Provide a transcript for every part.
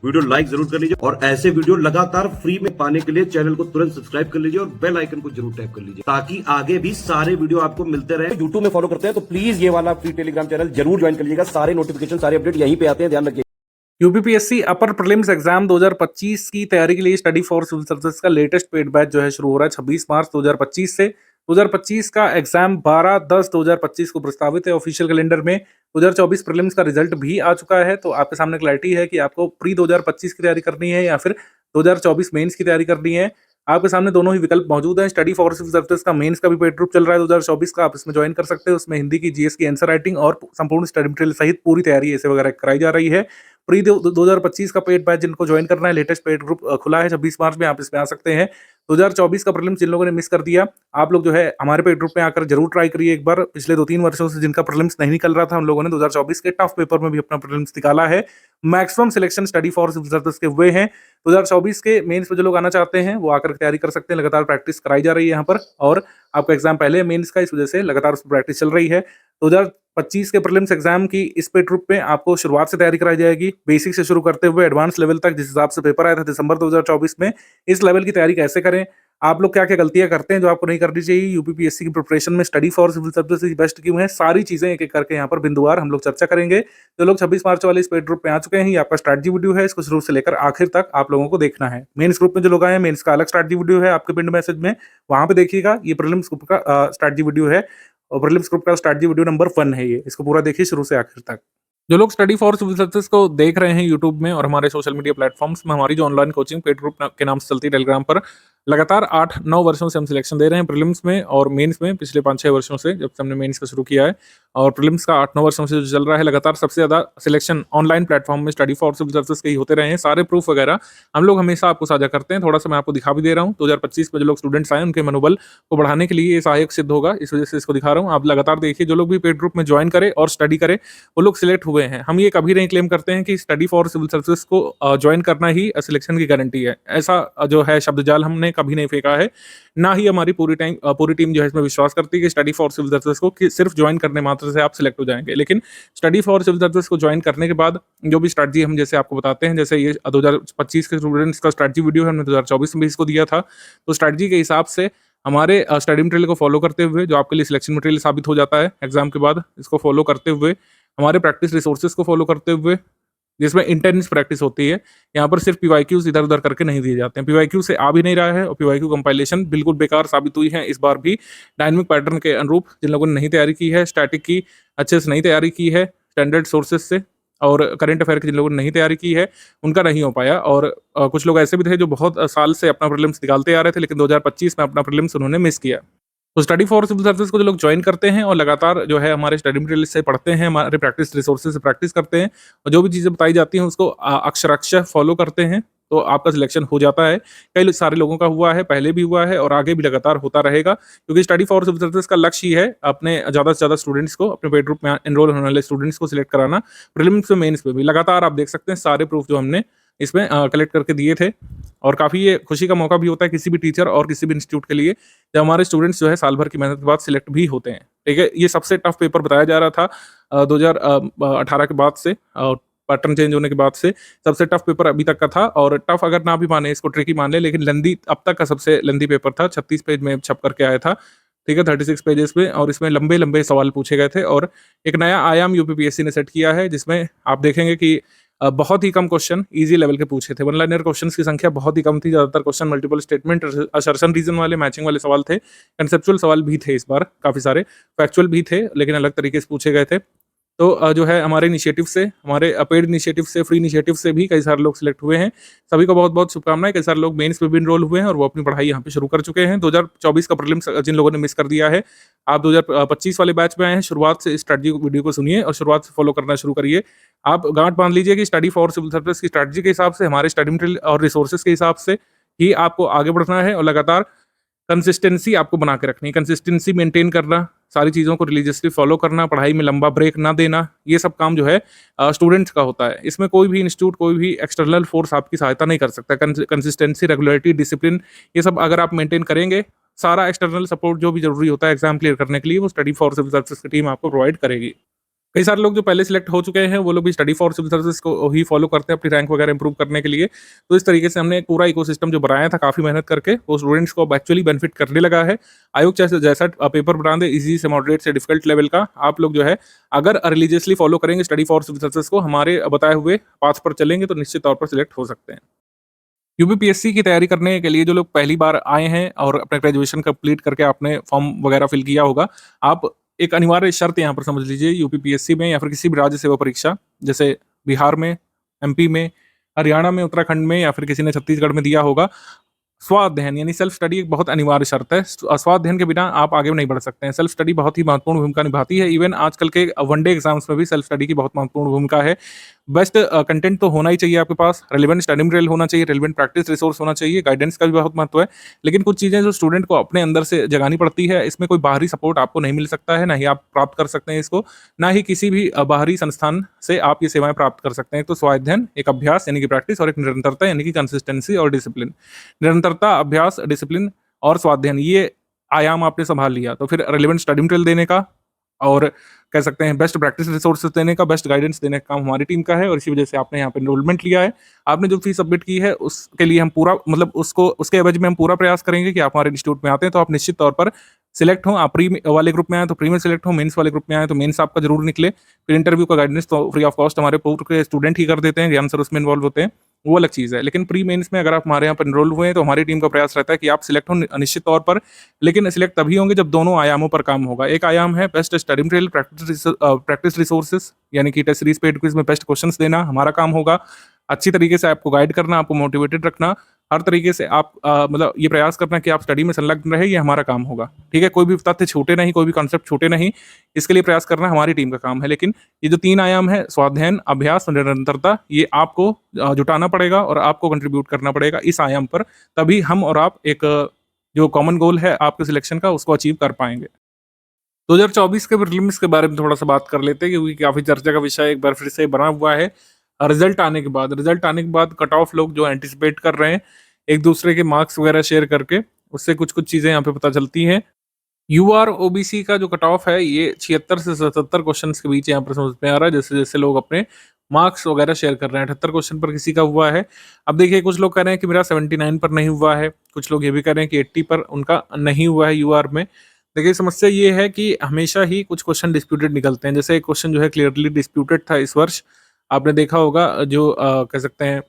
Video like जरूर कर लीजिए और ऐसे वीडियो लगातार फ्री में पाने के लिए चैनल को तुरंत सब्सक्राइब कर लीजिए और बेल आइकन को जरूर टैप कर लीजिए ताकि आगे भी सारे वीडियो आपको मिलते रहे। यूट्यूब में फॉलो करते हैं तो प्लीज ये वाला फ्री टेलीग्राम चैनल जरूर ज्वाइन कर लीजिएगा। सारे नोटिफिकेशन सारे अपडेट यहीं पे आते हैं, ध्यान रखिए। यूपीपीएससी अपर प्रीलिम्स एग्जाम 2025 की तैयारी के लिए स्टडी फॉर सिविल सर्विसेज का लेटेस्ट पेड बैच जो है शुरू हो रहा है 26 मार्च 2025 से। 2025 का एग्जाम 12/10/2025 को प्रस्तावित है। ऑफिशियल कैलेंडर में 2024 प्रीलिम्स का रिजल्ट भी आ चुका है, तो आपके सामने क्लैरिटी है कि आपको प्री 2025 की तैयारी करनी है या फिर 2024 मेंस की तैयारी करनी है। आपके सामने दोनों ही विकल्प मौजूद हैं। स्टडी फॉर सिविल सर्विसेज का मेंस का भी पेड ग्रुप चल रहा है 2024 का, आप इसमें ज्वाइन कर सकते हो। उसमें हिंदी की, जीएस की आंसर राइटिंग और संपूर्ण स्टडी मटेरियल सहित पूरी तैयारी ऐसे वगैरह कराई जा रही है। प्री 2025 का पेड बैच जिनको ज्वाइन करना है, लेटेस्ट पेड ग्रुप खुला है 26 मार्च में, आप इसमें आ सकते हैं। 2024 का प्रीलिम्स जिन लोगों ने मिस कर दिया, आप लोग जो है हमारे पेड ग्रुप में आकर जरूर ट्राई करिए एक बार। पिछले 2-3 वर्षों से जिनका प्रीलिम्स नहीं निकल रहा था, उन लोगों ने 2024 के टफ पेपर में भी अपना प्रीलिम्स निकाला है। Maximum selection study for civil services के हुए हैं। 2024 के मेंस में जो लोग आना चाहते हैं वो आकर तैयारी कर सकते हैं। लगातार प्रैक्टिस कराई जा रही है यहाँ पर, और आपका एग्जाम पहले है मेंस का, इस वजह से लगातार उस पर प्रैक्टिस चल रही है। 2025 के प्रीलिम्स एग्जाम की इस पेड ग्रुप में आपको शुरुआत से तैयारी कराई जाएगी, बेसिक से शुरू करते हुए एडवांस लेवल तक। जिस हिसाब से पेपर आया था दिसंबर 2024 में, इस लेवल की तैयारी कैसे करें, आप लोग क्या क्या गलतियां करते हैं जो आपको नहीं करनी चाहिए, यूपीपीएससी की प्रिपरेशन में study for civil services best क्यों है, सारी चीजें एक एक करके यहाँ पर बिंदुवार हम लोग चर्चा करेंगे। जो लोग 26 मार्च वाले इस पेड ग्रुप में आ चुके हैं, ये आपका स्ट्रैटेजी वीडियो है, इसको शुरू से लेकर आखिर तक आप लोगों को देखना है। मेंस ग्रुप में जो लोग आए हैं, मेंस का अलग स्ट्रैटेजी वीडियो है आपके पिन मैसेज में, वहां पे देखिएगा। ये प्रीलिम्स ग्रुप का स्ट्रैटेजी वीडियो है और प्रीलिम्स ग्रुप का स्ट्रैटेजी वीडियो नंबर 1 है ये, इसको पूरा देखिए शुरू से आखिर तक। जो लोग स्टडी फॉर सिविल सर्विसेज को देख रहे हैं यूट्यूब में और हमारे सोशल मीडिया प्लेटफॉर्म्स में, हमारी जो ऑनलाइन कोचिंग पेड ग्रुप के नाम से चलती है टेलीग्राम पर, लगातार 8-9 वर्षों से हम सिलेक्शन दे रहे हैं प्रीलिम्स में और मेंस में। पिछले 5-6 वर्षों से जब से हमने मेंस का शुरू किया है, और प्रीलिम्स का 8-9 वर्षों से जो चल रहा है, लगातार सबसे ज्यादा सिलेक्शन ऑनलाइन प्लेटफॉर्म में स्टडी फॉर सिविल सर्विसेज के ही होते रहे हैं। सारे प्रूफ वगैरह हम लोग हमेशा आपको साझा करते हैं। थोड़ा सा मैं आपको दिखा भी दे रहा हूँ। 2025 में जो लोग स्टूडेंट्स आए, उनके मनोबल को बढ़ाने के लिए ये सहायक सिद्ध होगा, इस वजह से इसको दिखा रहा हूँ। आप लगातार देखिए, जो लोग भी पेड ग्रुप में ज्वाइन करें और स्टडी करें, वो लोग सिलेक्ट हुए हैं। हम ये कभी नहीं क्लेम करते हैं कि स्टडी फॉर सिविल सर्विसेज को ज्वाइन करना ही सिलेक्शन की गारंटी है। ऐसा जो है शब्द जाल हमने कभी नहीं फेंका है, ना ही हमारी पूरी टीम जो है इसमें विश्वास करती है कि स्टडी फॉर सिविल सर्विसेज को कि सिर्फ ज्वाइन करने मात्र से आप सिलेक्ट हो जाएंगे। लेकिन स्टडी फॉर सिविल सर्विसेज को ज्वाइन करने के बाद जो भी स्ट्रैटेजी हम जैसे आपको बताते हैं, जैसे ये 2025 के स्टूडेंट्स का स्ट्रैटेजी वीडियो हमने 2024 में भी इसको दिया था, तो स्ट्रैटेजी के हिसाब से हमारे स्टडी मटेरियल को फॉलो करते हुए, जो आपके लिए सिलेक्शन मटेरियल साबित हो जाता है एग्जाम के बाद, इसको फॉलो करते हुए, हमारे प्रैक्टिस रिसोर्सेज को फॉलो करते हुए, जिसमें इंटेंस प्रैक्टिस होती है। यहाँ पर सिर्फ पीवाईक्यूज इधर उधर करके नहीं दिए जाते हैं। पीवाईक्यू से आ भी नहीं रहा है और पीवाईक्यू कंपाइलेशन बिल्कुल बेकार साबित हुई है इस बार भी। डायनामिक पैटर्न के अनुरूप जिन लोगों ने नहीं तैयारी की है, स्टैटिक की अच्छे से नहीं तैयारी की है स्टैंडर्ड सोर्सेज से, और करंट अफेयर की जिन लोगों ने नहीं तैयारी की है, उनका नहीं हो पाया। और कुछ लोग ऐसे भी थे जो बहुत साल से अपना प्रीलिम्स निकालते आ रहे थे, लेकिन 2025 में अपना प्रीलिम्स उन्होंने मिस किया। तो स्टडी फॉर सिविल सर्विसेज को जो लोग ज्वाइन करते हैं और लगातार जो है हमारे स्टडी मटेरियल से पढ़ते हैं, हमारे प्रैक्टिस रिसोर्सेज से प्रैक्टिस करते हैं, और जो भी चीज़ें बताई जाती हैं उसको अक्षरशः फॉलो करते हैं, तो आपका सिलेक्शन हो जाता है। कई सारे लोगों का हुआ है, पहले भी हुआ है और आगे भी लगातार होता रहेगा, क्योंकि स्टडी फॉर सिविल सर्विसेज का लक्ष्य ही है अपने ज़्यादा से ज़्यादा स्टूडेंट्स को, अपने पेड ग्रुप में एनरोल होने वाले स्टूडेंट्स को सिलेक्ट कराना। प्रीलिम्स में, मेंस में भी लगातार आप देख सकते हैं सारे प्रूफ जो हमने इसमें कलेक्ट करके दिए थे। और काफ़ी ये खुशी का मौका भी होता है किसी भी टीचर और किसी भी इंस्टीट्यूट के लिए, जब हमारे स्टूडेंट्स जो है साल भर की मेहनत के बाद सिलेक्ट भी होते हैं। ठीक है, ये सबसे टफ पेपर बताया जा रहा था 2018 के बाद से, पैटर्न चेंज होने के बाद से सबसे टफ पेपर अभी तक का था। और टफ अगर ना भी माने, इसको ट्रिकी मान ले, लेकिन लेंदी अब तक का सबसे लेंदी पेपर था। 36 पेज में छप करके आया था, ठीक है, 36 पेजेस में, और इसमें लंबे लंबे सवाल पूछे गए थे। और एक नया आयाम यूपीपीएससी ने सेट किया है, जिसमें आप देखेंगे कि बहुत ही कम क्वेश्चन इजी लेवल के पूछे थे। वन लाइनर क्वेश्चंस की संख्या बहुत ही कम थी। ज़्यादातर question multiple statement, assertion reason वाले, मैचिंग वाले सवाल थे। कंसेप्चुअल सवाल भी थे इस बार काफ़ी सारे, फैक्चुअल भी थे, लेकिन अलग तरीके से पूछे गए थे। तो जो है हमारे इनिशिएटिव से, हमारे पेड इनिशिएटिव से, फ्री इनिशिएटिव से भी कई सारे लोग सिलेक्ट हुए हैं। सभी को बहुत बहुत शुभकामनाएं। कई सारे लोग मेंस में भी इनरोल हुए हैं और वो अपनी पढ़ाई यहाँ पे शुरू कर चुके हैं। 2024 का प्रीलिम्स जिन लोगों ने मिस कर दिया है, आप 2025 वाले बैच में आए हैं, शुरुआत से स्ट्रैटेजी वीडियो को सुनिए और शुरुआत से फॉलो करना शुरू करिए। आप गांठ बांध लीजिए कि स्टडी फॉर सिविल सर्विसेज की स्ट्रैटेजी के हिसाब से, हमारे स्टडी मटेरियल और रिसोर्सेज के हिसाब से ही आपको आगे बढ़ना है, और लगातार कंसिस्टेंसी आपको बना के रखनी है। कंसिस्टेंसी मेंटेन करना, सारी चीज़ों को रिलीजियसली फॉलो करना, पढ़ाई में लंबा ब्रेक ना देना, ये सब काम जो है स्टूडेंट्स का होता है। इसमें कोई भी इंस्टीट्यूट, कोई भी एक्सटर्नल फोर्स आपकी सहायता नहीं कर सकता। कंसिस्टेंसी, रेगुलरिटी, डिसिप्लिन, ये सब अगर आप मेंटेन करेंगे, सारा एक्सटर्नल सपोर्ट जो भी जरूरी होता है एग्जाम क्लियर करने के लिए, वो स्टडी फॉर सिविल सर्विसेज की टीम आपको प्रोवाइड करेगी। कई सारे लोग जो पहले सिलेक्ट हो चुके हैं, वो लोग भी स्टडी फॉर सिविल सर्विसेज को ही फॉलो करते हैं अपनी रैंक वगैरह इंप्रूव करने के लिए। तो इस तरीके से हमने एक पूरा इकोसिस्टम जो बनाया था काफ़ी मेहनत करके, वो स्टूडेंट्स को अब एक्चुअली बेनिफिट करने लगा है। आयोग जैसे जैसा पेपर बना दे ईज़ी से मॉडरेट से डिफिकल्ट लेवल का, आप लोग जो है अगर रिलीजियसली फॉलो करेंगे स्टडी फॉर सिविल सर्विसेज को, हमारे बताए हुए पाथ पर चलेंगे तो निश्चित तौर पर सिलेक्ट हो सकते हैं। यूपीपीएससी की तैयारी करने के लिए जो लोग पहली बार आए हैं और अपना ग्रेजुएशन कंप्लीट करके आपने फॉर्म वगैरह फिल किया होगा, आप एक अनिवार्य शर्त यहाँ पर समझ लीजिए यूपीपीएससी में या फिर किसी भी राज्य सेवा परीक्षा, जैसे बिहार में, एमपी में, हरियाणा में, उत्तराखंड में या फिर किसी ने छत्तीसगढ़ में दिया होगा, स्वाध्ययन यानी सेल्फ स्टडी एक बहुत अनिवार्य शर्त है। स्वाध्ययन के बिना आप आगे नहीं बढ़ सकते हैं। सेल्फ स्टडी बहुत ही महत्वपूर्ण भूमिका निभाती है। इवन आजकल के वनडे एग्जाम्स में भी सेल्फ स्टडी की बहुत महत्वपूर्ण भूमिका है। बेस्ट कंटेंट तो होना ही चाहिए आपके पास, रेलेवेंट स्टडी मटेरियल होना चाहिए, रेलेवेंट प्रैक्टिस रिसोर्स होना चाहिए, गाइडेंस का भी बहुत महत्व है। लेकिन कुछ चीज़ें जो स्टूडेंट को अपने अंदर से जगानी पड़ती है, इसमें कोई बाहरी सपोर्ट आपको नहीं मिल सकता है, ना ही आप प्राप्त कर सकते हैं इसको, ना ही किसी भी बाहरी संस्थान से आप ये सेवाएं प्राप्त कर सकते हैं। तो स्वाध्ययन एक अभ्यास यानी कि प्रैक्टिस और एक निरंतरता यानी कि कंसिस्टेंसी और डिसिप्लिन। निरंतरता, अभ्यास, डिसिप्लिन और स्वाध्ययन, ये आयाम आपने संभाल लिया तो फिर रेलेवेंट स्टडी मटेरियल देने का और कह सकते हैं बेस्ट प्रैक्टिस रिसोर्सेज देने का, बेस्ट गाइडेंस देने का काम हमारी टीम का है और इसी वजह से आपने यहाँ पे एनरोलमेंट लिया है। आपने जो फीस सबमिट की है उसके लिए हम पूरा मतलब उसको उसके एवज में हम पूरा प्रयास करेंगे कि आप हमारे इंस्टीट्यूट में आते हैं तो आप निश्चित तौर पर सिलेक्ट हों। आप प्री वाले ग्रुप में आए तो प्री में सिलेक्ट हो, मेंस वाले ग्रुप में आए तो मेंस आपका जरूर निकले। फिर इंटरव्यू का गाइडेंस तो फ्री ऑफ कॉस्ट हमारे पूर्व के स्टूडेंट ही कर देते हैं, ज्ञान सर उसमें इन्वॉल्व होते हैं, वो अलग चीज़ है। लेकिन प्री मेंस में अगर आप हमारे यहाँ पर एनरोल हुए हैं तो हमारी टीम का प्रयास रहता है कि आप सिलेक्ट हो निश्चित तौर पर, लेकिन सिलेक्ट तभी होंगे जब दोनों आयामों पर काम होगा। एक आयाम है best study material, practice resources यानी कि टेस्ट सीरीज पेड क्विज में बेस्ट क्वेश्चंस देना हमारा काम होगा। अच्छी तरीके से आपको गाइड करना, आपको मोटिवेटेड रखना, हर तरीके से आप मतलब ये प्रयास करना कि आप स्टडी में संलग्न रहे, ये हमारा काम होगा। ठीक है, कोई भी तथ्य छूटे नहीं, कोई भी कॉन्सेप्ट छूटे नहीं, इसके लिए प्रयास करना हमारी टीम का काम है। लेकिन ये जो 3 आयाम है स्वाध्ययन, अभ्यास और निरंतरता, ये आपको जुटाना पड़ेगा और आपको कंट्रीब्यूट करना पड़ेगा इस आयाम पर, तभी हम और आप एक जो कॉमन गोल है आपके सिलेक्शन का उसको अचीव कर पाएंगे। 2024 के प्रीलिम्स के बारे में थोड़ा सा बात कर लेते हैं क्योंकि काफ़ी चर्चा का विषय एक बार फिर से बना हुआ है। रिजल्ट आने के बाद कट ऑफ लोग जो एंटिसिपेट कर रहे हैं एक दूसरे के मार्क्स वगैरह शेयर करके, उससे कुछ कुछ चीज़ें यहाँ पे पता चलती हैं। यूआर ओबीसी का जो कट ऑफ है ये 76 से 77 क्वेश्चंस के बीच यहाँ पर समझ में आ रहा है, जैसे जैसे लोग अपने मार्क्स वगैरह शेयर कर रहे हैं। 78 क्वेश्चन पर किसी का हुआ है। अब देखिए कुछ लोग कह रहे हैं कि मेरा 79 पर नहीं हुआ है, कुछ लोग ये भी कह रहे हैं कि 80 पर उनका नहीं हुआ है यूआर में। देखिए समस्या ये है कि हमेशा ही कुछ क्वेश्चन डिस्प्यूटेड निकलते हैं। जैसे एक क्वेश्चन जो है क्लियरली डिस्प्यूटेड था इस वर्ष, आपने देखा होगा, जो कह सकते हैं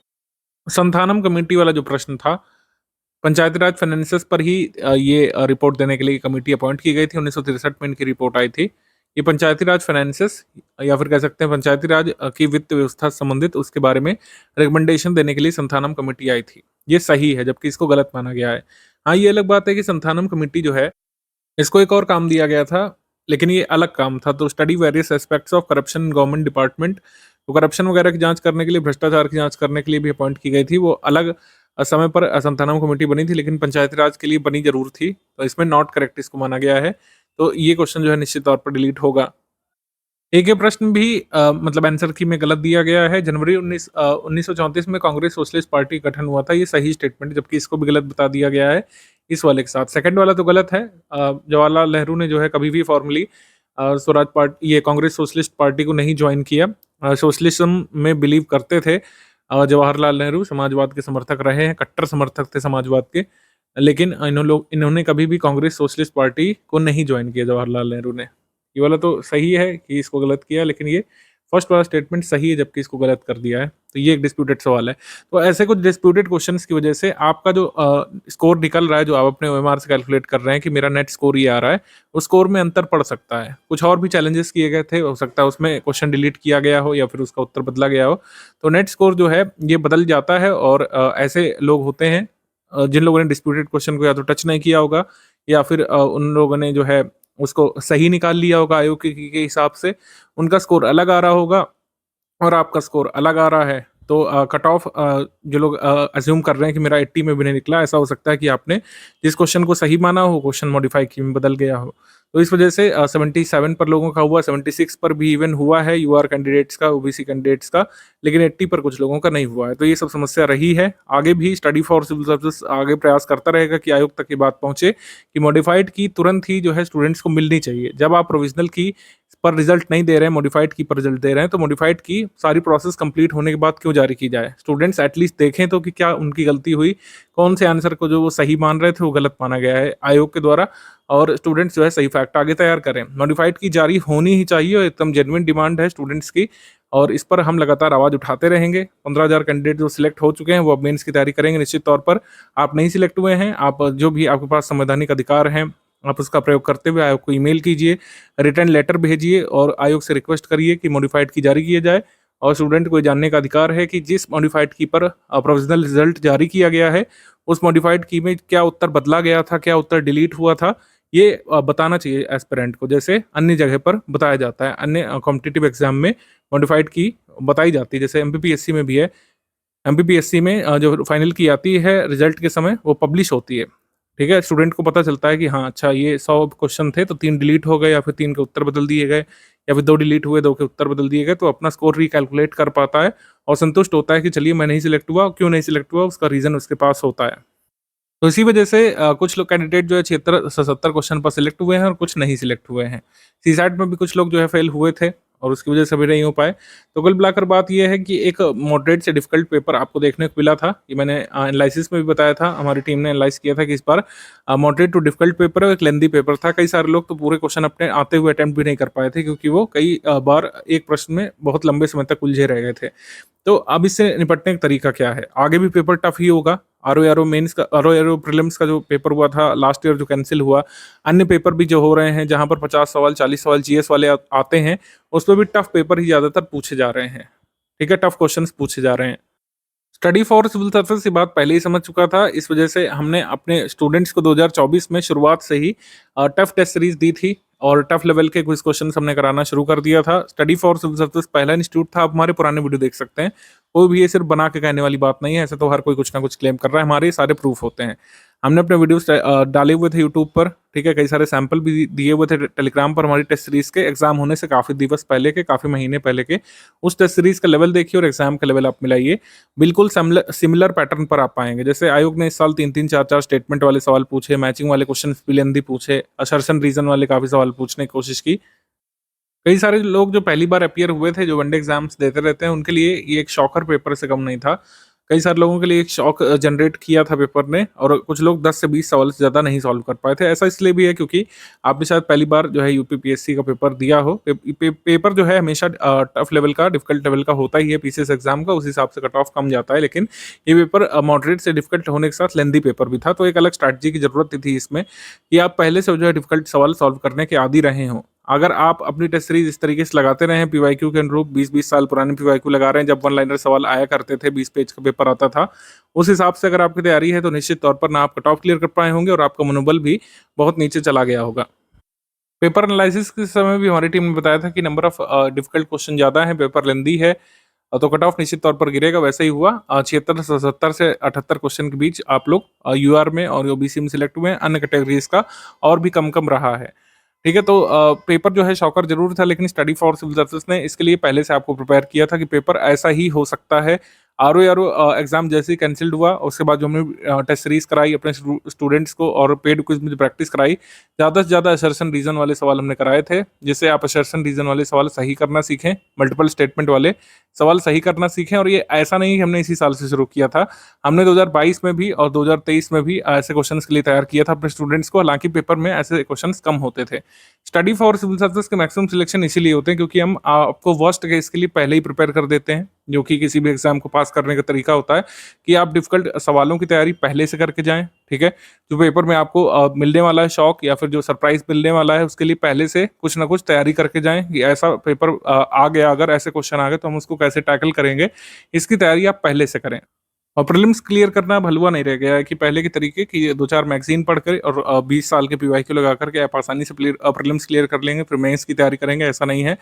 संथानम कमेटी वाला जो प्रश्न था, पंचायती राज फाइनेंसेस पर ही ये रिपोर्ट देने के लिए कमेटी अपॉइंट की गई थी। 1963 में इनकी रिपोर्ट आई थी। ये पंचायती राज फाइनेंसेस या फिर कह सकते हैं पंचायती राज की वित्त व्यवस्था से संबंधित उसके बारे में रिकमेंडेशन देने के लिए संथानम कमेटी आई थी। ये सही है, जबकि इसको गलत माना गया है। हाँ, ये अलग बात है कि संथानम कमेटी जो है इसको एक और काम दिया गया था, लेकिन ये अलग काम था। तो study various aspects of corruption in government department, तो करप्शन वगैरह की जांच करने के लिए, भ्रष्टाचार की जांच करने के लिए भी अपॉइंट की गई थी। वो अलग समय पर संथानम कमेटी बनी थी, लेकिन पंचायती राज के लिए बनी जरूर थी, तो इसमें नॉट करेक्ट इसको माना गया है। तो ये क्वेश्चन जो है निश्चित तौर पर डिलीट होगा। एक ये प्रश्न भी मतलब आंसर की में गलत दिया गया है। जनवरी 1934 में कांग्रेस सोशलिस्ट पार्टी गठन हुआ था, ये सही स्टेटमेंट, जबकि इसको भी गलत बता दिया गया है इस वाले के साथ। सेकंड वाला तो गलत है। जवाहरलाल नेहरू ने जो है कभी भी फॉर्मली स्वराज पार्टी, ये कांग्रेस सोशलिस्ट पार्टी को नहीं ज्वाइन किया। सोशलिज्म में बिलीव करते थे जवाहरलाल नेहरू, समाजवाद के समर्थक रहे हैं, कट्टर समर्थक थे समाजवाद के, लेकिन इन्होंने कभी भी कांग्रेस सोशलिस्ट पार्टी को नहीं ज्वाइन किया जवाहरलाल नेहरू ने। ये वाला तो सही है कि इसको गलत किया, लेकिन ये फर्स्ट वाला स्टेटमेंट सही है जबकि इसको गलत कर दिया है। तो ये एक डिस्प्यूटेड सवाल है। तो ऐसे कुछ डिस्प्यूटेड क्वेश्चंस की वजह से आपका जो स्कोर निकल रहा है, जो आप अपने ओएमआर से कैलकुलेट कर रहे हैं कि मेरा नेट स्कोर ये आ रहा है, उस स्कोर में अंतर पड़ सकता है। कुछ और भी चैलेंजेस किए गए थे, हो सकता है उसमें क्वेश्चन डिलीट किया गया हो या फिर उसका उत्तर बदला गया हो, तो नेट स्कोर जो है ये बदल जाता है। और ऐसे लोग होते हैं जिन लोगों ने डिस्प्यूटेड क्वेश्चन को या तो टच नहीं किया होगा या फिर उन लोगों ने जो है उसको सही निकाल लिया होगा आयोग के हिसाब से, उनका स्कोर अलग आ रहा होगा और आपका स्कोर अलग आ रहा है। तो कट ऑफ जो लोग अज्यूम कर रहे हैं कि मेरा 80 में भी नहीं निकला, ऐसा हो सकता है कि आपने जिस क्वेश्चन को सही माना हो क्वेश्चन मॉडिफाई की में बदल गया हो। तो इस वजह से 77 पर लोगों का हुआ, 76 पर भी इवन हुआ है यूआर कैंडिडेट्स का, ओबीसी कैंडिडेट्स का, लेकिन 80 पर कुछ लोगों का नहीं हुआ है। तो ये सब समस्या रही है। आगे भी स्टडी फॉर सिविल सर्विसेज आगे प्रयास करता रहेगा कि आयोग तक ये बात पहुंचे कि मॉडिफाइड की तुरंत ही जो है स्टूडेंट्स को मिलनी चाहिए। जब आप प्रोविजनल की पर रिजल्ट नहीं दे रहे हैं, मॉडिफाइड की पर रिजल्ट दे रहे हैं, तो मॉडिफाइड की सारी प्रोसेस कंप्लीट होने के बाद क्यों जारी की जाए? स्टूडेंट्स एटलीस्ट देखें तो कि क्या उनकी गलती हुई, कौन से आंसर को जो वो सही मान रहे थे वो गलत माना गया है आयोग के द्वारा, और स्टूडेंट्स जो है सही फैक्ट आगे तैयार करें। मॉडिफाइड की जारी होनी ही चाहिए और एकदम जेन्युइन डिमांड है स्टूडेंट्स की, और इस पर हम लगातार आवाज़ उठाते रहेंगे। 15,000 कैंडिडेट जो सिलेक्ट हो चुके हैं वो अब मेंस की तैयारी करेंगे निश्चित तौर पर। आप नहीं सिलेक्ट हुए हैं, आप जो भी आपके पास संवैधानिक अधिकार हैं, आप उसका प्रयोग करते हुए आयोग को ईमेल कीजिए, रिटर्न लेटर भेजिए और आयोग से रिक्वेस्ट करिए कि मॉडिफाइड की जारी किया जाए। और स्टूडेंट को ये जानने का अधिकार है कि जिस मॉडिफाइड की पर प्रोविजनल रिजल्ट जारी किया गया है, उस मॉडिफाइड की में क्या उत्तर बदला गया था, क्या उत्तर डिलीट हुआ था, ये बताना चाहिए एस्पिरेंट को, जैसे अन्य जगह पर बताया जाता है। अन्य कॉम्पिटिटिव एग्जाम में मॉडिफाइड की बताई जाती है, जैसे एमपीपीएससी में भी है। एमपीपीएससी में जो फाइनल की आती है रिजल्ट के समय, वो पब्लिश होती है। ठीक है, स्टूडेंट को पता चलता है कि हाँ अच्छा ये 100 क्वेश्चन थे तो 3 डिलीट हो गए, या फिर 3 के उत्तर बदल दिए गए, या फिर 2 डिलीट हुए, 2 के उत्तर बदल दिए गए, तो अपना स्कोर रिकैलकुलेट कर पाता है और संतुष्ट होता है कि चलिए मैं नहीं सिलेक्ट हुआ, क्यों नहीं सिलेक्ट हुआ उसका रीज़न उसके पास होता है। तो इसी वजह से कुछ लोग कैंडिडेट जो है 76 से 70 क्वेश्चन पर सिलेक्ट हुए हैं और कुछ नहीं सिलेक्ट हुए हैं। सीसैट में भी कुछ लोग जो है फेल हुए थे और उसकी वजह से भी नहीं हो पाए। तो कुल मिलाकर बात ये है कि एक मॉडरेट से डिफिकल्ट पेपर आपको देखने को मिला था। ये मैंने एनालिसिस में भी बताया था, हमारी टीम ने एनालाइज किया था कि इस बार मॉडरेट टू डिफिकल्ट पेपर है, एक लेंदी पेपर था। कई सारे लोग तो पूरे क्वेश्चन अपने आते हुए अटेम्प्ट भी नहीं कर पाए थे, क्योंकि वो कई बार एक प्रश्न में बहुत लंबे समय तक उलझे रह गए थे। तो अब इससे निपटने का तरीका क्या है? आगे भी पेपर टफ ही होगा। आरओ मेंस का, आरओ प्रीलिम्स का जो पेपर हुआ था लास्ट ईयर जो कैंसिल हुआ, अन्य पेपर भी जो हो रहे हैं जहां पर 50 सवाल 40 सवाल जीएस वाले आते हैं, उसमें भी टफ पेपर ही ज़्यादातर पूछे जा रहे हैं। ठीक है, टफ क्वेश्चंस पूछे जा रहे हैं। स्टडी फॉर सिविल सर्विसेज ये बात पहले ही समझ चुका था, इस वजह से हमने अपने स्टूडेंट्स को 2024 में शुरुआत से ही टफ टेस्ट सीरीज दी थी और टफ लेवल के कुछ क्वेश्चन हमने कराना शुरू कर दिया था। स्टडी फॉर सिविल सर्विसेज पहला इंस्टीट्यूट था, आप हमारे पुराने वीडियो देख सकते हैं। कोई भी ये सिर्फ बना के कहने वाली बात नहीं है, ऐसे तो हर कोई कुछ ना कुछ क्लेम कर रहा है, हमारे सारे प्रूफ होते हैं। हमने अपने वीडियोस डाले हुए थे यूट्यूब पर, ठीक है, कई सारे सैंपल भी दिए हुए थे टेलीग्राम पर हमारी टेस्ट सीरीज के एग्जाम होने से काफ़ी दिवस पहले के, काफ़ी महीने पहले के। उस टेस्ट सीरीज का लेवल देखिए और एग्जाम का लेवल आप मिलाइए, बिल्कुल सिमिलर पैटर्न पर आप पाएंगे। जैसे आयोग ने इस साल 3-3, 4-4 स्टेटमेंट वाले सवाल पूछे, मैचिंग वाले क्वेश्चन भी लेंदी पूछे, असर्शन रीजन वाले काफ़ी सवाल पूछने की कोशिश की। कई सारे लोग जो पहली बार अपीयर हुए थे, जो वनडे एग्जाम्स देते रहते हैं, उनके लिए ये एक शॉकर पेपर से कम नहीं था। कई सारे लोगों के लिए एक शॉक जनरेट किया था पेपर ने, और कुछ लोग 10 से 20 सवाल से ज़्यादा नहीं सॉल्व कर पाए थे। ऐसा इसलिए भी है क्योंकि आपने शायद पहली बार जो है यूपीपीएससी का पेपर दिया हो। पेपर जो है हमेशा टफ लेवल का, डिफिकल्ट लेवल का होता ही है पीसीएस एग्जाम का, उस हिसाब से कट ऑफ कम जाता है। लेकिन ये पेपर मॉडरेट से डिफिकल्ट होने के साथ लेंदी पेपर भी था, तो एक अलग स्ट्रैटेजी की जरूरत थी इसमें कि आप पहले से जो है डिफिकल्ट सवाल सॉल्व करने के आदी रहे हों। अगर आप अपनी टेस्ट सीरीज इस तरीके से लगाते रहे हैं, पीवाईक्यू के अनुरूप 20-20 साल पुराने पीवाईक्यू लगा रहे हैं, जब वन लाइनर सवाल आया करते थे, 20 पेज का पेपर आता था, उस हिसाब से अगर आपकी तैयारी है तो निश्चित तौर पर ना आप कट ऑफ क्लियर कर पाए होंगे और आपका मनोबल भी बहुत नीचे चला गया होगा। पेपर एनालिसिस के समय भी हमारी टीम ने बताया था कि नंबर ऑफ डिफिकल्ट क्वेश्चन ज़्यादा है, पेपर लेंदी है, तो कट ऑफ निश्चित तौर पर गिरेगा। वैसे ही हुआ, 76 से 70 से 78 क्वेश्चन के बीच आप लोग यूआर में और ओबीसी में सिलेक्ट हुए हैं, अन्य कैटेगरीज का और भी कम कम रहा है। ठीक है, तो पेपर जो है शॉकर जरूर था, लेकिन स्टडी फॉर सिविल सर्विसेज ने इसके लिए पहले से आपको प्रिपेयर किया था कि पेपर ऐसा ही हो सकता है। आरओ एग्जाम जैसे ही कैंसिल्ड हुआ, उसके बाद जो हमने टेस्ट सीरीज कराई अपने स्टूडेंट्स को और पेड क्विज में प्रैक्टिस कराई, ज़्यादा से ज़्यादा असर्शन रीजन वाले सवाल हमने कराए थे, जिससे आप असर्शन रीजन वाले सवाल सही करना सीखें, मल्टीपल स्टेटमेंट वाले सवाल सही करना सीखें। और ये ऐसा नहीं हमने इसी साल से शुरू किया था, हमने 2022 में भी और 2023 में भी ऐसे क्वेश्चन के लिए तैयार किया था अपने स्टूडेंट्स को, हालांकि पेपर में ऐसे क्वेश्चन कम होते थे। स्टडी फॉर सिविल सर्विसेज के मैक्सिमम सिलेक्शन इसीलिए होते हैं क्योंकि हम आपको वर्स्ट केस के लिए पहले ही प्रिपेयर कर देते हैं, जो कि किसी भी एग्जाम को पास करने का तरीका होता है कि आप डिफिकल्ट सवालों की तैयारी पहले से करके जाएं। ठीक है, जो पेपर में आपको मिलने वाला है शॉक या फिर जो सरप्राइज मिलने वाला है, उसके लिए पहले से कुछ ना कुछ तैयारी करके जाएं कि ऐसा पेपर आ गया, अगर ऐसे क्वेश्चन आ गए तो हम उसको कैसे टैकल करेंगे, इसकी तैयारी आप पहले से करें। और प्रीलिम्स क्लियर करना अब हलवा नहीं रह गया है कि पहले के तरीके कि 2-4 मैगजीन पढ़कर और 20 साल के पीवाईक्यू लगा करके आप आसानी से प्रीलिम्स क्लियर कर लेंगे, फिर मेंस की तैयारी करेंगे, ऐसा नहीं है।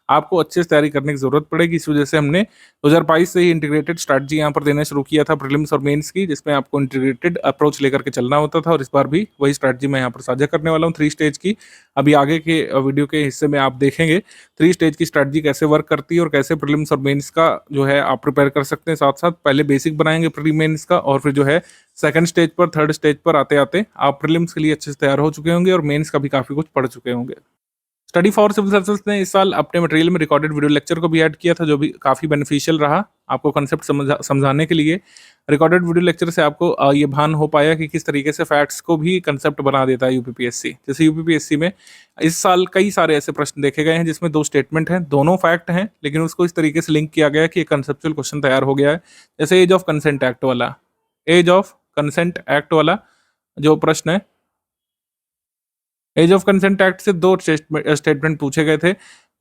आपको अच्छे से तैयारी करने की जरूरत पड़ेगी। इस वजह से हमने 2022 से ही इंटीग्रेटेड स्ट्रैटेजी यहाँ पर देना शुरू किया था प्रीलिम्स और मेंस की, जिसमें आपको इंटीग्रेटेड अप्रोच लेकर के चलना होता था, और इस बार भी वही स्ट्रैटेजी मैं यहाँ पर साझा करने वाला हूँ 3 स्टेज की। अभी आगे के वीडियो के हिस्से में आप देखेंगे 3 स्टेज की स्ट्रैटेजी कैसे वर्क करती है और कैसे प्रीलिम्स और मेंस का जो है आप प्रिपेयर कर सकते हैं। साथ साथ पहले बेसिक बनाएंगे प्री मेंस का, और फिर जो है सेकंड स्टेज पर, थर्ड स्टेज पर आते आते आप प्रीलिम्स के लिए अच्छे से तैयार हो चुके होंगे और मेंस का भी काफ़ी कुछ पढ़ चुके होंगे। स्टडी फॉर सिविल सर्विसेज ने इस साल अपने मटेरियल में रिकॉर्डेड वीडियो लेक्चर को भी ऐड किया था, जो भी काफ़ी बेनिफिशियल रहा आपको कंसेप्ट समझाने के लिए। रिकॉर्डेड वीडियो लेक्चर से आपको ये भान हो पाया कि किस तरीके से फैक्ट्स को भी कंसेप्ट बना देता है यूपीपीएससी। जैसे यूपीपीएससी में इस साल कई सारे ऐसे प्रश्न देखे गए हैं जिसमें 2 स्टेटमेंट हैं, दोनों फैक्ट हैं, लेकिन उसको इस तरीके से लिंक किया गया है कि एक कंसेप्चुअल क्वेश्चन तैयार हो गया है। जैसे एज ऑफ कंसेंट एक्ट वाला, एज ऑफ कंसेंट एक्ट वाला जो प्रश्न है, एज ऑफ कंसेंट एक्ट से 2 स्टेटमेंट पूछे गए थे।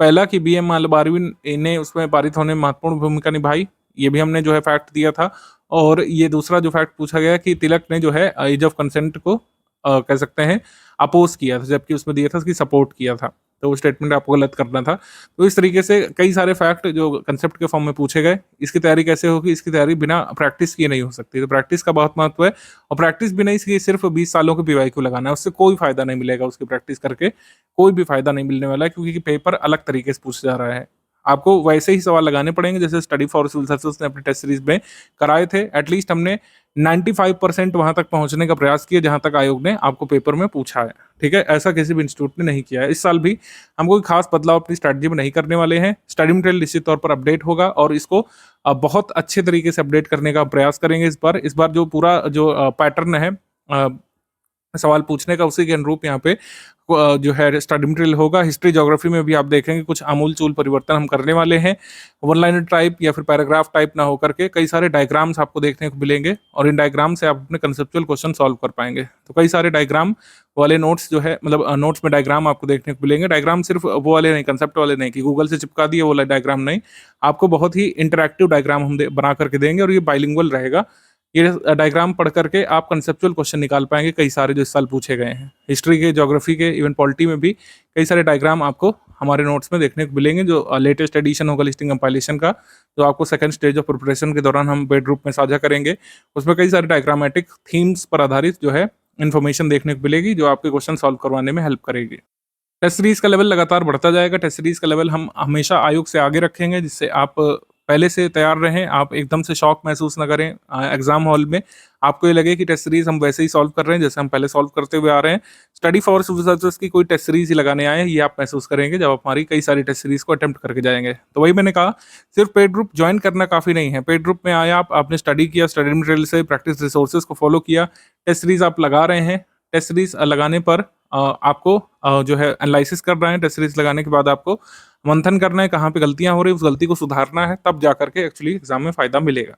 पहला कि बीएम मालबारवी ने उसमें पारित होने में महत्वपूर्ण भूमिका निभाई, ये भी हमने जो है फैक्ट दिया था। और ये दूसरा जो फैक्ट पूछा गया कि तिलक ने जो है एज ऑफ कंसेंट को कह सकते हैं अपोज किया था, जबकि उसमें दिया था कि सपोर्ट किया था, तो वो स्टेटमेंट आपको गलत करना था। तो इस तरीके से कई सारे फैक्ट जो कंसेप्ट के फॉर्म में पूछे गए। इसकी तैयारी कैसे होगी? इसकी तैयारी बिना प्रैक्टिस किए नहीं हो सकती, तो प्रैक्टिस का बहुत महत्व है। और प्रैक्टिस भी नहीं, इसकी सिर्फ 20 सालों के पीवाईक्यू लगाना है, उससे कोई फायदा नहीं मिलेगा, उसकी प्रैक्टिस करके कोई भी फायदा नहीं मिलने वाला है, क्योंकि पेपर अलग तरीके से पूछा जा रहा है। आपको वैसे ही सवाल लगाने पड़ेंगे जैसे स्टडी फॉर सिविल सर्विसेज ने अपनी टेस्ट सीरीज में कराए थे। एटलीस्ट हमने 95% वहां तक पहुंचने का प्रयास किया जहां तक आयोग ने आपको पेपर में पूछा है। ठीक है, ऐसा किसी भी इंस्टीट्यूट ने नहीं किया है। इस साल भी हम कोई खास बदलाव अपनी स्ट्रैटेजी में नहीं करने वाले हैं। स्टडी मटेरियल निश्चित तौर पर अपडेट होगा और इसको बहुत अच्छे तरीके से अपडेट करने का प्रयास करेंगे। इस बार जो पूरा जो पैटर्न है सवाल पूछने का, उसी के अनुरूप यहाँ पे जो है स्टडी मटेरियल होगा। हिस्ट्री ज्योग्राफी में भी आप देखेंगे कुछ आमूल-चूल परिवर्तन हम करने वाले हैं। वन लाइनर टाइप या फिर पैराग्राफ टाइप ना होकर के कई सारे डायग्राम्स आपको देखने को मिलेंगे और इन डायग्राम से आप अपने कंसेप्चुअल क्वेश्चन सॉल्व कर पाएंगे। तो कई सारे डायग्राम वाले नोट्स जो है, मतलब नोट्स में डायग्राम आपको देखने को मिलेंगे। डायग्राम सिर्फ वो वाले नहीं, कंसेप्ट वाले नहीं कि गूगल से चिपका दिए वो वाला डायग्राम नहीं, आपको बहुत ही इंटरैक्टिव डायग्राम हम बना करके देंगे और ये बाइलिंगुअल रहेगा। ये डायग्राम पढ़ करके आप कंसेप्चुअल क्वेश्चन निकाल पाएंगे, कई सारे जो इस साल पूछे गए हैं हिस्ट्री के, ज्योग्राफी के, इवन पॉलिटी में भी कई सारे डायग्राम आपको हमारे नोट्स में देखने को मिलेंगे। जो लेटेस्ट एडिशन होगा लिस्टिंग कंपाइलेशन का, जो आपको सेकंड स्टेज ऑफ प्रिपरेशन के दौरान हम पेड ग्रुप में साझा करेंगे, उसमें कई सारे डायग्रामेटिक थीम्स पर आधारित जो है इन्फॉर्मेशन देखने को मिलेगी, जो आपके क्वेश्चन सॉल्व करवाने में हेल्प करेगी। टेस्ट सीरीज का लेवल लगातार बढ़ता जाएगा। टेस्ट सीरीज का लेवल हम हमेशा आयोग से आगे रखेंगे, जिससे आप पहले से तैयार रहें, आप एकदम से शॉक महसूस ना करें एग्जाम हॉल में। आपको ये लगे कि टेस्ट सीरीज हम वैसे ही सॉल्व कर रहे हैं जैसे हम पहले सॉल्व करते हुए आ रहे हैं। स्टडी फॉर सिविल सर्विसेज की कोई टेस्ट सीरीज ही लगाने आए हैं, ये आप महसूस करेंगे जब आप हमारी कई सारी टेस्ट सीरीज को अटेम्प्ट करके जाएंगे। तो वही मैंने कहा, सिर्फ पेड ग्रुप ज्वाइन करना काफ़ी नहीं है। पेड ग्रुप में आया आपने स्टडी किया, स्टडी मटेरियल से प्रैक्टिस रिसोर्सेज को फॉलो किया, टेस्ट सीरीज आप लगा रहे हैं। टेस्ट सीरीज लगाने पर आपको जो है एनालिसिस कर रहे हैं। टेस्ट सीरीज लगाने के बाद आपको मंथन करना है, कहाँ पे गलतियां हो रही है, उस गलती को सुधारना है, तब जा करके एक्चुअली एग्जाम में फायदा मिलेगा।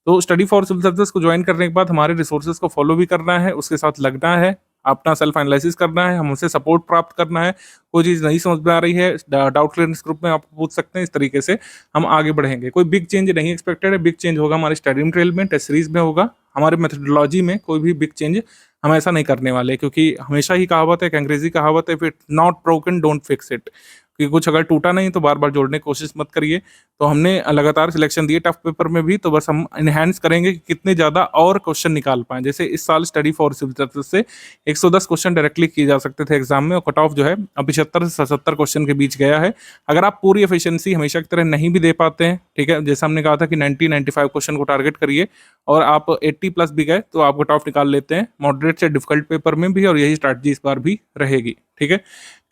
तो स्टडी फॉर सिविल सर्विसेज को ज्वाइन करने के बाद हमारे रिसोर्सेज को फॉलो भी करना है, उसके साथ लगना है, अपना सेल्फ एनालिसिस करना है, हमसे सपोर्ट प्राप्त करना है। कोई चीज़ नहीं समझ में आ रही है, डाउट क्लियरेंस ग्रुप में आप पूछ सकते हैं। इस तरीके से हम आगे बढ़ेंगे। कोई बिग चेंज नहीं एक्सपेक्टेड है। बिग चेंज होगा हमारे स्टडी मटेरियल में, टेस्ट सीरीज में होगा, हमारे मेथोडोलॉजी में कोई भी बिग चेंज हम ऐसा नहीं करने वाले, क्योंकि हमेशा ही कहावत है, एक अंग्रेजी कहावत है, if it not broken don't fix it, कि कुछ अगर टूटा नहीं तो बार बार जोड़ने की कोशिश मत करिए। तो हमने लगातार सिलेक्शन दिए टफ पेपर में भी, तो बस हम इनहेंस करेंगे कि कितने ज़्यादा और क्वेश्चन निकाल पाएं। जैसे इस साल स्टडी फॉर सिविल सर्विसेज से 110 क्वेश्चन डायरेक्टली किए जा सकते थे एग्जाम में, और कट ऑफ जो है 75 से 77 क्वेश्चन के बीच गया है। अगर आप पूरी एफिशिएंसी हमेशा की तरह नहीं भी दे पाते हैं, ठीक है, जैसे हमने कहा था कि 90-95 क्वेश्चन को टारगेट करिए और आप 80+ भी गए तो आप कट ऑफ निकाल लेते हैं मॉडरेट से डिफिकल्ट पेपर में भी, और यही स्ट्रैटेजी इस बार भी रहेगी। ठीक है,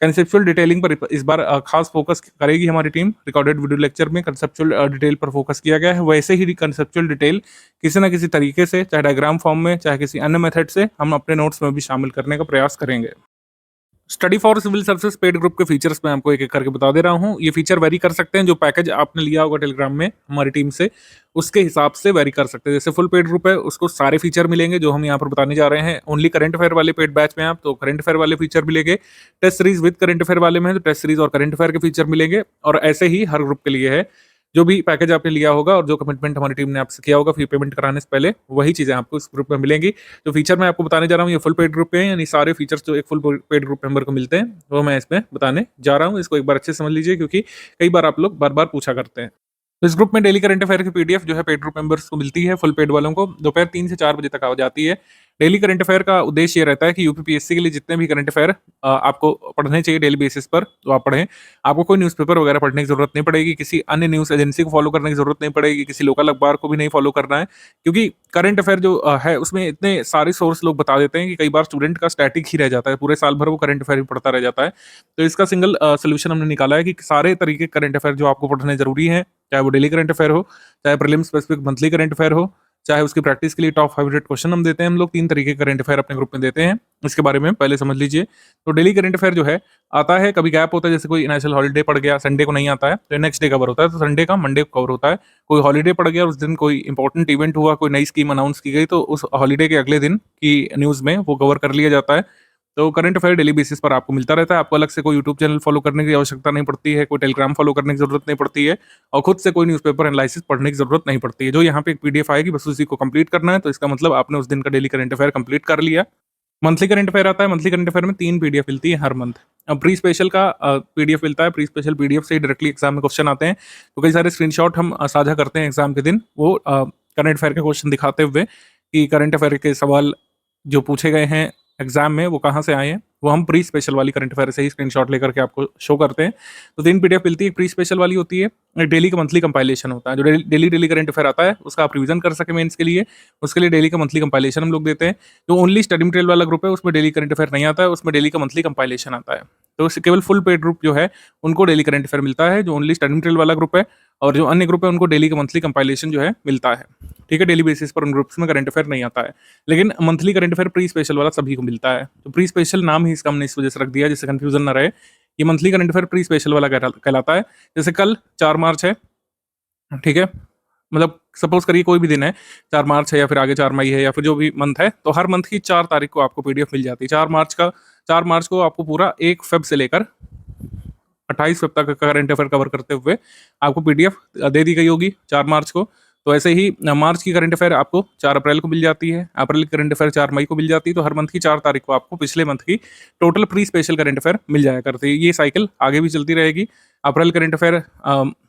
कंसेप्चुअल डिटेलिंग पर इस बार खास फोकस करेगी हमारी टीम। रिकॉर्डेड वीडियो लेक्चर में कंसेप्चुअल डिटेल पर फोकस किया गया है। वैसे ही कंसेप्चुअल डिटेल किसी न किसी तरीके से, चाहे डायग्राम फॉर्म में, चाहे किसी अन्य मेथड से, हम अपने नोट्स में भी शामिल करने का प्रयास करेंगे। Study for civil services paid group के फीचर्स मैं आपको एक एक करके बता दे रहा हूँ। ये फीचर वेरी कर सकते हैं, जो पैकेज आपने लिया होगा टेलीग्राम में हमारी टीम से, उसके हिसाब से वेरी कर सकते हैं। जैसे फुल पेड ग्रुप है, उसको सारे फीचर मिलेंगे जो हम यहाँ पर बताने जा रहे हैं। ओनली करंट अफेयर वाले पेड बैच में आप तो करंट अफेयर वाले फीचर मिलेंगे। Test series with current affair वाले में तो टेस्ट सीरीज और करंट अफेयर के फीचर मिलेंगे, और ऐसे ही हर ग्रुप के लिए है। जो भी पैकेज आपने लिया होगा और जो कमिटमेंट हमारी टीम ने आपसे किया होगा फी पेमेंट कराने से पहले, वही चीज़ें आपको इस ग्रुप में मिलेंगी। जो फीचर मैं आपको बताने जा रहा हूँ ये फुल पेड ग्रुप पे है, यानी सारे फीचर्स जो एक फुल पेड ग्रुप मेंबर को मिलते हैं वो मैं इसमें बताने जा रहा हूँ। इसको एक बार अच्छे से समझ लीजिए, क्योंकि कई बार आप लोग बार बार पूछा करते हैं। तो इस ग्रुप में डेली करंट अफेयर की पीडीएफ जो है पेड ग्रुप मेंबर्स को मिलती है। फुल पेड वालों को दोपहर 3 से 4 बजे तक आ जाती है। डेली करंट अफेयर का उद्देश्य ये रहता है कि यूपीपीएससी के लिए जितने भी करंट अफेयर आपको पढ़ने चाहिए डेली बेसिस पर, तो आप पढ़ें। आपको कोई न्यूज़पेपर वगैरह पढ़ने की ज़रूरत नहीं पड़ेगी, किसी अन्य न्यूज़ एजेंसी को फॉलो करने की ज़रूरत नहीं पड़ेगी, किसी लोकल अखबार को भी नहीं फॉलो करना है, क्योंकि करंट अफेयर जो है उसमें इतने सारे सोर्स लोग बता देते हैं कि कई बार स्टूडेंट का स्टैटिक ही रह जाता है, पूरे साल भर वो करंट अफेयर ही पढ़ता रह जाता है। तो इसका सिंगल सोल्यूशन हमने निकाला है कि सारे तरीके के करंट अफेयर जो आपको पढ़ने ज़रूरी हैं, चाहे वो डेली करंट अफेयर हो, चाहे prelims specific monthly current affair हो, चाहे उसकी प्रैक्टिस के लिए टॉप 500 क्वेश्चन हम देते हैं। हम लोग 3 तरीके के करंट अफेयर अपने ग्रुप में देते हैं। इसके बारे में पहले समझ लीजिए। तो डेली करंट अफेयर जो है आता है, कभी गैप होता है, जैसे कोई नेशनल हॉलिडे पड़ गया, संडे को नहीं आता है, तो नेक्स्ट डे कवर होता है, तो संडे का मंडे को कवर होता है। कोई हॉलिडे पड़ गया, उस दिन कोई इंपॉर्टेंट इवेंट हुआ, कोई नई स्कीम अनाउंस की गई, तो उस हॉलिडे के अगले दिन की न्यूज़ में वो कवर कर लिया जाता है। तो करंट अफेयर डेली बेसिस पर आपको मिलता रहता है। आपको अलग से कोई यूट्यूब चैनल फॉलो करने की आवश्यकता नहीं पड़ती है, कोई टेलीग्राम फॉलो करने की जरूरत नहीं पड़ती है, और खुद से कोई न्यूज़पेपर एनालिसिस पढ़ने की जरूरत नहीं पड़ती है। जो यहाँ पे एक पीडीएफ आएगी, बस उसी को कंप्लीट करना है, तो इसका मतलब आपने उस दिन का डेली करंट अफेयर कंप्लीट कर लिया। मंथली करंट अफेयर आता है। मंथली करंट अफेयर में 3 पीडीएफ मिलती है हर मंथ। अब प्री स्पेशल का पीडीएफ मिलता है। प्री स्पेशल पीडीएफ से ही डायरेक्टली एग्जाम में क्वेश्चन आते हैं, तो कई सारे स्क्रीनशॉट हम साझा करते हैं एग्जाम के दिन, वो करंट अफेयर के क्वेश्चन दिखाते हुए कि करंट अफेयर के सवाल जो पूछे गए हैं एग्जाम में वो कहाँ से आए हैं, वो हम प्री स्पेशल वाली करंट अफेयर से ही स्क्रीनशॉट लेकर के आपको शो करते हैं। तो 3 पीडीएफ मिलती है। प्री स्पेशल वाली होती है, एक डेली का मंथली कंपाइलेशन होता है। जो डेली करंट अफेयर आता है उसका आप रिवीजन कर सके मेंस के लिए, उसके लिए डेली का मंथली कंपाइलेशन हम लोग देते हैं। जो ओनली स्टडी मटेरियल वाला ग्रुप है उसमें डेली करंट अफेयर नहीं आता है, उसमें डेली का मंथली कंपाइलेशन आता है। तो केवल फुल पेड ग्रुप जो है उनको डेली करंट अफेयर मिलता है, जो ओनली स्टडी मटेरियल वाला ग्रुप है, और जो अन्य ग्रुप है उनको डेली का मंथली कंपाइलेशन जो है मिलता है। ठीक है, डेली बेसिस पर उन ग्रुप्स में करंट अफेयर नहीं आता है, लेकिन monthly current affair pre special वाला सभी को मिलता है। तो प्री स्पेशल नाम ही इसका हमने इस वजह से रख दिया जिससे कंफ्यूजन ना रहे। ये monthly current affair pre special वाला कहलाता है। जैसे कल 4 मार्च है, ठीक है, मतलब सपोज करिए कोई भी दिन है, 4 मार्च है या फिर आगे 4 मई है या फिर जो भी मंथ है, तो हर मंथ की 4 तारीख को आपको पीडीएफ मिल जाती है। 4 मार्च को आपको पूरा 1 फेब से लेकर 28 फेब तक का करंट अफेयर कवर करते हुए आपको पीडीएफ दे दी गई होगी 4 मार्च को। तो ऐसे ही मार्च की करंट अफेयर आपको 4 अप्रैल को मिल जाती है, अप्रैल की करंट अफेयर 4 मई को मिल जाती है। तो हर मंथ की 4 तारीख को आपको पिछले मंथ की total pre special current affair मिल जाया करती है। ये साइकिल आगे भी चलती रहेगी। अप्रैल करंट अफेयर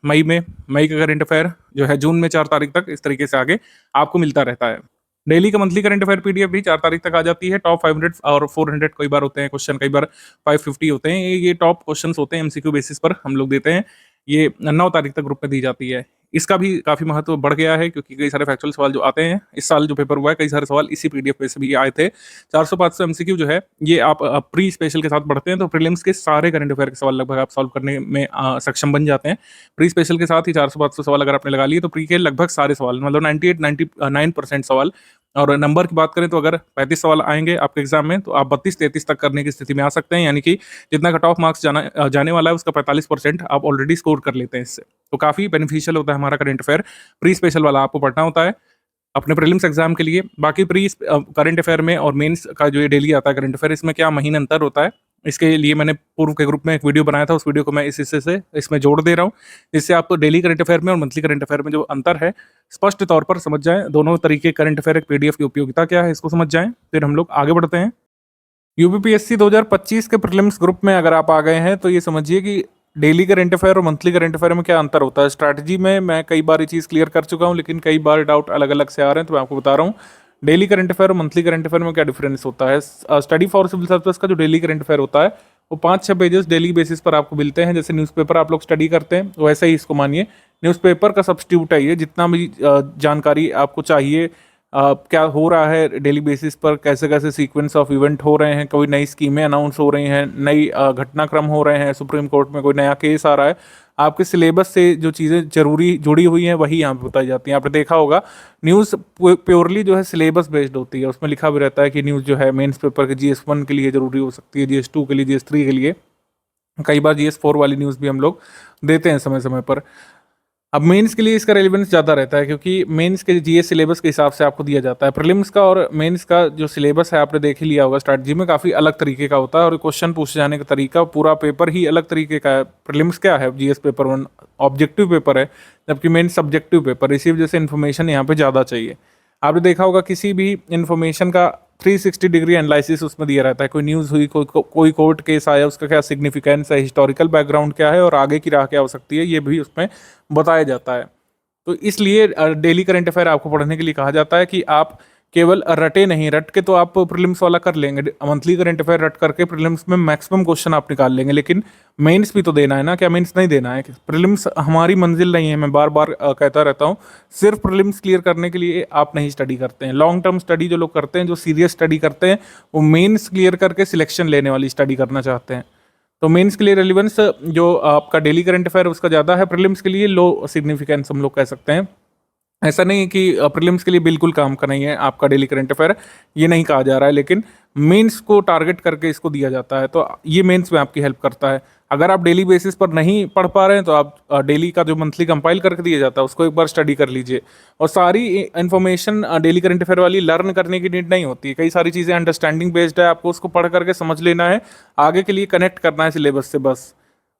मई में, मई का करंट अफेयर जो है जून में 4 तारीख तक, इस तरीके से आगे आपको मिलता रहता है। डेली का मंथली करंट अफेयर पीडीएफ भी 4 तारीख तक आ जाती है। टॉप 500 और 400 कई बार होते हैं क्वेश्चन, कई बार 550 होते हैं। ये टॉप क्वेश्चंस होते हैं, एमसीक्यू बेसिस पर हम लोग देते हैं। ये 9 तारीख तक ग्रुप में दी जाती है। इसका भी काफ़ी महत्व बढ़ गया है, क्योंकि कई सारे फैक्चुअल सवाल जो आते हैं, इस साल जो पेपर हुआ है कई सारे सवाल इसी पीडीएफ पे से भी आए थे। 400-500 एमसीक्यू जो है ये आप प्री स्पेशल के साथ पढ़ते हैं तो प्रीलिम्स के सारे करंट अफेयर के सवाल लगभग आप सॉल्व करने में सक्षम बन जाते हैं। प्री स्पेशल के साथ ही 400-500 सवाल अगर आपने लगा लिए तो प्री के लगभग सारे सवाल, मतलब 98-99% सवाल। और नंबर की बात करें तो अगर 35 सवाल आएंगे आपके एग्जाम में तो आप 32-33 तक करने की स्थिति में आ सकते हैं, यानी कि जितना कट ऑफ मार्क्स जाने वाला है उसका 45% आप ऑलरेडी स्कोर कर लेते हैं इससे। तो काफ़ी बेनिफिशियल होता है हमारा करंट अफेयर। प्री स्पेशल वाला आपको पढ़ना होता है अपने प्रीलिम्स एग्जाम के लिए। बाकी प्री करंट अफेयर में और मेंस का जो ये डेली आता है करंट अफेयर, इसमें क्या महीने अंतर होता है, इसके लिए मैंने पूर्व के ग्रुप में एक वीडियो बनाया था, उस वीडियो को मैं इस हिस्से से इसमें जोड़ दे रहा हूँ, जिससे आपको डेली करंट अफेयर में और मंथली करंट अफेयर में जो अंतर है स्पष्ट तौर पर समझ जाएं। दोनों तरीके करंट अफेयर एक पीडीएफ की उपयोगिता क्या है इसको समझ जाएं, फिर हम लोग आगे बढ़ते हैं। यूपीपीएससी 2025 के प्रीलिम्स ग्रुप में अगर आप आ गए हैं तो ये समझिए कि डेली करंट अफेयर और मंथली करंट अफेयर में क्या अंतर होता है। स्ट्रैटेजी में मैं कई बार ये चीज़ क्लियर कर चुका हूँ, लेकिन कई बार डाउट अलग अलग से आ रहे हैं, तो मैं आपको बता रहा हूँ डेली करंट अफेयर और मंथली करंट अफेयर में क्या डिफरेंस होता है। स्टडी फॉर सिविल सर्विस का जो डेली करंट अफेयर होता है वो 5-6 पेजेस डेली बेसिस पर आपको मिलते हैं। जैसे न्यूज़पेपर आप लोग स्टडी करते हैं वैसे ही इसको मानिए, न्यूज़पेपर का सब्स्टिट्यूट है ये। जितना भी जानकारी आपको चाहिए, क्या हो रहा है डेली बेसिस पर, कैसे कैसे सीक्वेंस ऑफ इवेंट हो रहे हैं, कोई नई स्कीमें अनाउंस हो रही हैं, नई घटनाक्रम हो रहे हैं, सुप्रीम कोर्ट में कोई नया केस आ रहा है, आपके सिलेबस से जो चीज़ें जरूरी जुड़ी हुई हैं वही यहाँ पे बताई जाती हैं। आपने देखा होगा न्यूज़ प्योरली जो है सिलेबस बेस्ड होती है, उसमें लिखा भी रहता है कि न्यूज़ जो है मेंस पेपर के GS1 के लिए ज़रूरी हो सकती है, GS2 के लिए, GS3 के लिए, कई बार GS4 वाली न्यूज़ भी हम लोग देते हैं समय समय पर। अब मेंस के लिए इसका रेलेवेंस ज़्यादा रहता है, क्योंकि मेंस के जीएस सिलेबस के हिसाब से आपको दिया जाता है। प्रीलिम्स का और मेंस का जो सिलेबस है आपने देख ही लिया होगा, स्ट्रैटेजी में काफ़ी अलग तरीके का होता है और क्वेश्चन पूछे जाने का तरीका, पूरा पेपर ही अलग तरीके का है। प्रीलिम्स क्या है, जीएस पेपर 1 ऑब्जेक्टिव पेपर है, जबकि मेंस सब्जेक्टिव पेपर, इसी वजह से इन्फॉर्मेशन यहाँ पे ज़्यादा चाहिए। आपने देखा होगा किसी भी इन्फॉर्मेशन का 360 डिग्री एनालिसिस उसमें दिया रहता है। कोई न्यूज़ हुई, कोई कोर्ट केस आया, उसका क्या सिग्निफिकेंस है, हिस्टोरिकल बैकग्राउंड क्या है और आगे की राह क्या हो सकती है, ये भी उसमें बताया जाता है। तो इसलिए डेली करंट अफेयर आपको पढ़ने के लिए कहा जाता है कि आप केवल रटे नहीं, रट के तो आप प्रीलिम्स वाला कर लेंगे, मंथली करंट अफेयर रट करके प्रीलिम्स में मैक्सिमम क्वेश्चन आप निकाल लेंगे, लेकिन मेंस भी तो देना है ना। क्या मेंस नहीं देना है? प्रीलिम्स हमारी मंजिल नहीं है, मैं बार बार कहता रहता हूँ। सिर्फ प्रीलिम्स क्लियर करने के लिए आप नहीं स्टडी करते हैं। लॉन्ग टर्म स्टडी जो लोग करते हैं, जो सीरियस स्टडी करते हैं, वो मेंस क्लियर करके सिलेक्शन लेने वाली स्टडी करना चाहते हैं। तो मेंस के लिए रेलिवेंस जो आपका डेली करंट अफेयर उसका ज़्यादा है, प्रीलिम्स के लिए लो सिग्निफिकेंस हम लोग कह सकते हैं। ऐसा नहीं है कि प्रीलिम्स के लिए बिल्कुल काम का नहीं है आपका डेली करंट अफेयर, ये नहीं कहा जा रहा है, लेकिन मेंस को टारगेट करके इसको दिया जाता है, तो ये मेंस में आपकी हेल्प करता है। अगर आप डेली बेसिस पर नहीं पढ़ पा रहे हैं तो आप डेली का जो मंथली कंपाइल करके दिया जाता है उसको एक बार स्टडी कर लीजिए। और सारी इन्फॉर्मेशन डेली करंट अफेयर वाली लर्न करने की नीड नहीं होती है, कई सारी चीज़ें अंडरस्टैंडिंग बेस्ड है, आपको उसको पढ़ करके समझ लेना है, आगे के लिए कनेक्ट करना है सिलेबस से बस।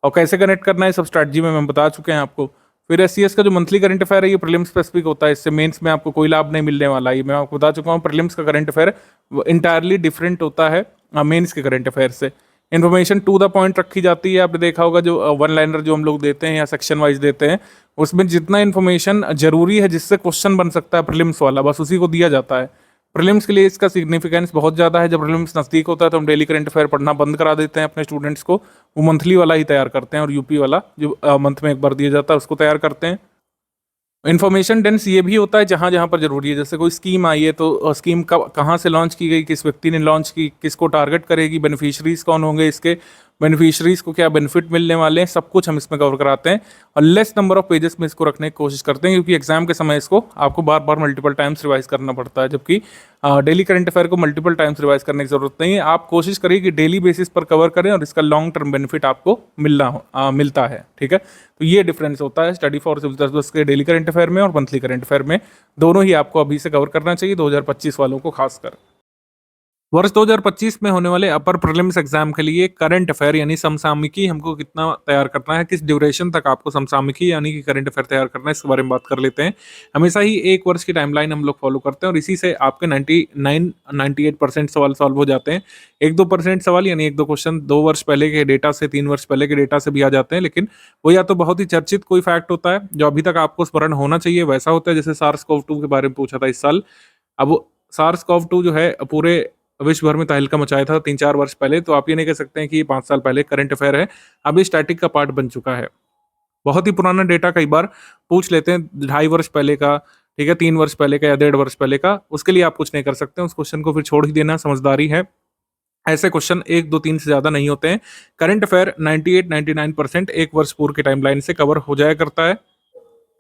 और कैसे कनेक्ट करना है सब स्ट्रैटेजी में हम बता चुके हैं आपको। फिर एससीएस का जो मंथली करंट अफेयर है ये प्रीलिम्स स्पेसिफिक होता है, इससे मेंस में आपको कोई लाभ नहीं मिलने वाला है, ये मैं आपको बता चुका हूँ। प्रीलिम्स का करंट अफेयर इंटायरली डिफरेंट होता है मेंस के करंट अफेयर से। इन्फॉर्मेशन टू द पॉइंट रखी जाती है, आपने देखा होगा जो वन लाइनर जो हम लोग देते हैं या सेक्शन वाइज देते हैं, उसमें जितना इन्फॉर्मेशन जरूरी है जिससे क्वेश्चन बन सकता है प्रीलिम्स वाला, बस उसी को दिया जाता है। प्रीलिम्स के लिए इसका सिग्निफिकेंस बहुत ज़्यादा है। जब प्रीलिम्स नज़दीक होता है तो हम डेली करंट अफेयर पढ़ना बंद करा देते हैं अपने स्टूडेंट्स को, वो मंथली वाला ही तैयार करते हैं, और यूपी वाला जो मंथ में एक बार दिया जाता है उसको तैयार करते हैं। इन्फॉर्मेशन डेंस ये भी होता है जहाँ जहाँ पर जरूरी है, जैसे कोई स्कीम आई है तो स्कीम कब कहाँ से लॉन्च की गई, किस व्यक्ति ने लॉन्च की, किसको टारगेट करेगी, बेनिफिशरीज कौन होंगे इसके, बेनिफिशरीज को क्या बेनिफिट मिलने वाले हैं, सब कुछ हम इसमें कवर कराते हैं। और लेस नंबर ऑफ पेजेस में इसको रखने की कोशिश करते हैं, क्योंकि एग्जाम के समय इसको आपको बार बार मल्टीपल टाइम्स रिवाइज करना पड़ता है, जबकि डेली करंट अफेयर को मल्टीपल टाइम्स रिवाइज करने की जरूरत नहीं है। आप कोशिश करिए कि डेली बेसिस पर कवर करें और इसका लॉन्ग टर्म बेनिफिट आपको मिलता है, ठीक है। तो ये डिफरेंस होता है स्टडी फॉर सिविल सर्विस के डेली करंट अफेयर में और मंथली करंट अफेयर में, दोनों ही आपको अभी से कवर करना चाहिए 2025 वालों को खासकर। वर्ष 2025 में होने वाले अपर प्रीलिम्स एग्जाम के लिए करंट अफेयर यानी समसामयिकी हमको कितना तैयार करना है, किस ड्यूरेशन तक आपको समसामयिकी यानी कि करंट अफेयर तैयार करना है, इसके बारे में बात कर लेते हैं। हमेशा ही एक वर्ष की टाइमलाइन हम लोग फॉलो करते हैं और इसी से आपके 98% सवाल सॉल्व हो जाते हैं। 1-2% सवाल यानी 1-2 क्वेश्चन 2 वर्ष पहले के डेटा से, 3 वर्ष पहले के डेटा से भी आ जाते हैं, लेकिन वो या तो बहुत ही चर्चित कोई फैक्ट होता है जो अभी तक आपको स्मरण होना चाहिए वैसा होता है, जैसे SARS-CoV-2 के बारे में पूछा था इस साल। अब SARS-CoV-2 जो है पूरे विश्व भर में तहलका मचाया था 3-4 वर्ष पहले, तो आप ये नहीं कह सकते हैं कि ये 5 साल पहले करंट अफेयर है, अब ये स्टैटिक का पार्ट बन चुका है। बहुत ही पुराना डेटा कई बार पूछ लेते हैं, 2.5 वर्ष पहले का, ठीक है, 3 वर्ष पहले का या 1.5 वर्ष पहले का, उसके लिए आप कुछ नहीं कर सकते, उस क्वेश्चन को फिर छोड़ ही देना समझदारी है। ऐसे क्वेश्चन 1, 2, 3 से ज़्यादा नहीं होते हैं। करंट अफेयर 98-99% एक वर्ष पूर्व के टाइमलाइन से कवर हो जाया करता है।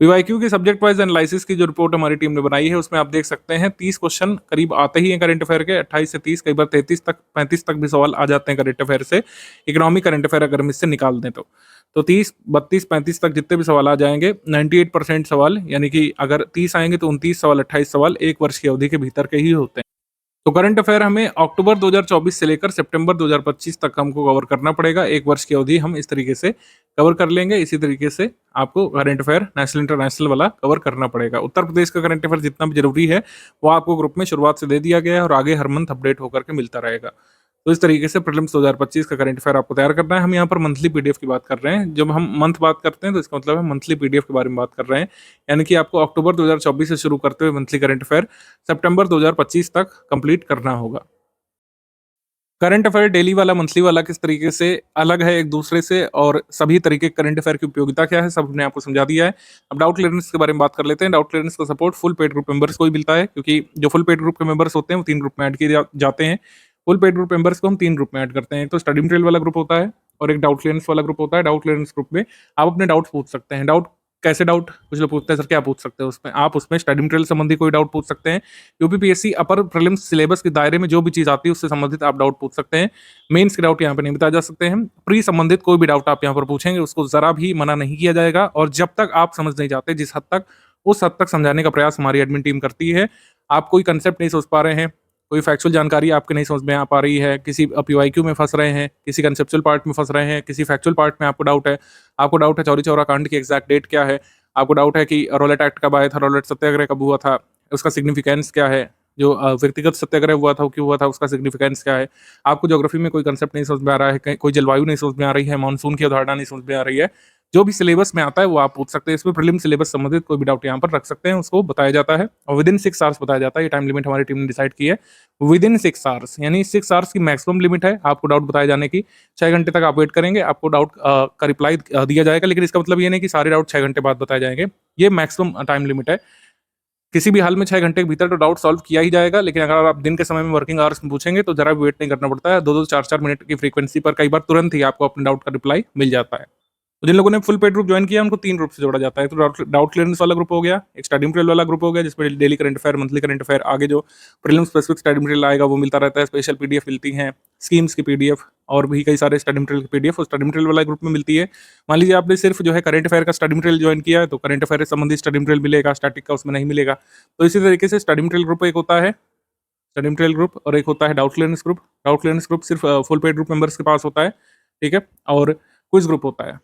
पीवाईक्यू की सब्जेक्ट वाइज एनालिसिस की जो रिपोर्ट हमारी टीम ने बनाई है उसमें आप देख सकते हैं 30 क्वेश्चन करीब आते ही हैं करंट अफेयर के, 28 से 30, कई बार 33 तक 35 तक भी सवाल आ जाते हैं करंट अफेयर से। इकोनॉमिक करंट अफेयर अगर हम इससे निकाल दें तो 30, 32, 35 तक जितने भी सवाल आ जाएंगे, 98% सवाल, यानी कि अगर 30 आएंगे तो 29 सवाल, 28 सवाल एक वर्ष की अवधि के भीतर के ही होते हैं। तो करंट अफेयर हमें अक्टूबर 2024 से लेकर सितंबर 2025 तक हमको कवर करना पड़ेगा। एक वर्ष की अवधि हम इस तरीके से कवर कर लेंगे। इसी तरीके से आपको करंट अफेयर नेशनल इंटरनेशनल वाला कवर करना पड़ेगा। उत्तर प्रदेश का करंट अफेयर जितना भी जरूरी है वो आपको ग्रुप में शुरुआत से दे दिया गया है और आगे हर मंथ अपडेट होकर के मिलता रहेगा। तो इस तरीके से प्रीलिम्स 2025 का करंट अफेयर आपको तैयार करना है। हम यहाँ पर मंथली पीडीएफ की बात कर रहे हैं। जब हम मंथ बात करते हैं तो इसका मतलब है मंथली पीडीएफ के बारे में बात कर रहे हैं, यानी कि आपको अक्टूबर 2024 से शुरू करते हुए मंथली करंट अफेयर सितंबर 2025 तक कंप्लीट करना होगा। करंट अफेयर डेली वाला मंथली वाला किस तरीके से अलग है एक दूसरे से और सभी तरीके के करंट अफेयर की उपयोगिता क्या है, सब हमने आपको समझा दिया है। अब डाउट क्लियरेंस के बारे में बात कर लेते हैं। डाउट क्लियरेंस का support full paid group members को ही मिलता है, क्योंकि जो फुल पेड ग्रुप के मेंबर्स होते हैं वो 3 ग्रुप में ऐड किए जाते हैं। फुल पेड ग्रुप मेंबर्स को हम 3 ग्रुप में ऐड करते हैं। एक तो स्टडी मटेरियल वाला ग्रुप होता है और एक डाउट क्लियरेंस वाला ग्रुप होता है। डाउट क्लियरेंस ग्रुप में आप अपने डाउट पूछ सकते हैं। डाउट कैसे डाउट, कुछ लोग पूछते हैं सर क्या पूछ सकते हैं उसमें, आप उसमें स्टडी मटेरियल संबंधी कोई डाउट पूछ सकते हैं। यूपीपीएससी अपर प्रीलिम्स सिलेबस के दायरे में जो भी चीज आती है उससे संबंधित आप डाउट पूछ सकते हैं। मेंस के डाउट यहाँ पे नहीं बताए जा सकते हैं। प्री संबंधित कोई भी डाउट आप यहाँ पर पूछेंगे उसको जरा भी मना नहीं किया जाएगा, और जब तक आप समझ नहीं जाते जिस हद तक, उस हद तक समझाने का प्रयास हमारी एडमिन टीम करती है। आप कोई कंसेप्ट नहीं सोच पा रहे हैं, कोई फैक्चुअल जानकारी आपके नहीं समझ में आ पा रही है, किसी पीवाईक्यू में फंस रहे हैं, किसी कंसेप्चुअल पार्ट में फंस रहे हैं, किसी फैक्चुअल पार्ट में आपको डाउट है चौरी चौरा कांड की एग्जैक्ट डेट क्या है, आपको डाउट है कि रॉलेट एक्ट कब आया था, रॉलेट सत्याग्रह कब हुआ था, उसका सिग्निफिकेंस क्या है, जो व्यक्तिगत सत्याग्रह हुआ था वो क्यों हुआ था, उसका सिग्निफिकेंस क्या है, आपको ज्योग्राफी में कोई कंसेप्ट नहीं समझ में आ रहा है, कोई जलवायु नहीं समझ में आ रही है, मानसून की अवधारणा नहीं समझ में आ रही है, जो भी सिलेबस में आता है वो आप पूछ सकते हैं। इसमें प्रीलिम सिलेबस संबंधित कोई भी डाउट यहाँ पर रख सकते हैं, उसको बताया जाता है और विदिन 6 आवर्स बताया जाता है। ये टाइम लिमिट हमारी टीम ने डिसाइड की है, विदिन 6 आवर्स, यानी 6 आवर्स की मैक्सिमम लिमिट है आपको डाउट बताए जाने की। 6 घंटे तक आप वेट करेंगे, आपको डाउट का रिप्लाई दिया जाएगा, लेकिन इसका मतलब ये नहीं कि सारे डाउट 6 घंटे बाद बताए जाएंगे। ये मैक्सिमम टाइम लिमिट है। किसी भी हाल में 6 घंटे के भीतर तो डाउट सॉल्व किया ही जाएगा, लेकिन अगर आप दिन के समय में वर्किंग आवर्स में पूछेंगे तो जरा भी वेट नहीं करना पड़ता है। 2-2 4-4 मिनट की फ्रीक्वेंसी पर कई बार तुरंत ही आपको अपने डाउट का रिप्लाई मिल जाता है। तो जिन लोगों ने फुल पेड ग्रुप ज्वाइन किया उनको 3 ग्रुप से जोड़ा जाता है। तो डाउट क्लियरेंस वाला ग्रुप हो गया, एक स्टडी मटेरियल वाला ग्रुप हो गया जिसमें daily current affair, monthly current affair, आगे जो प्रीलिम स्पेसिफिक स्टडी मटेरियल आएगा वो मिलता रहता है, स्पेशल पीडीएफ मिलती हैं, स्कीम्स की पीडीएफ और भी कई सारे स्टडी मटेरियल की पीडीएफ उस स्टडी मटेरियल वाला ग्रुप में मिलती है। मान लीजिए आपने सिर्फ जो है करंट अफेयर का स्टडी मटेरियल ज्वाइन किया है तो करंट अफेयर से संबंधित स्टडी मटेरियल मिलेगा, स्टैटिक का उसमें नहीं मिलेगा। तो इसी तरीके से स्टडी मटेरियल ग्रुप एक होता है, स्टडी मटेरियल ग्रुप, और एक होता है doubt clearance group. Doubt clearance group सिर्फ फुल पेड ग्रुप मेंबर्स के पास होता है, ठीक है। और क्विज ग्रुप होता है,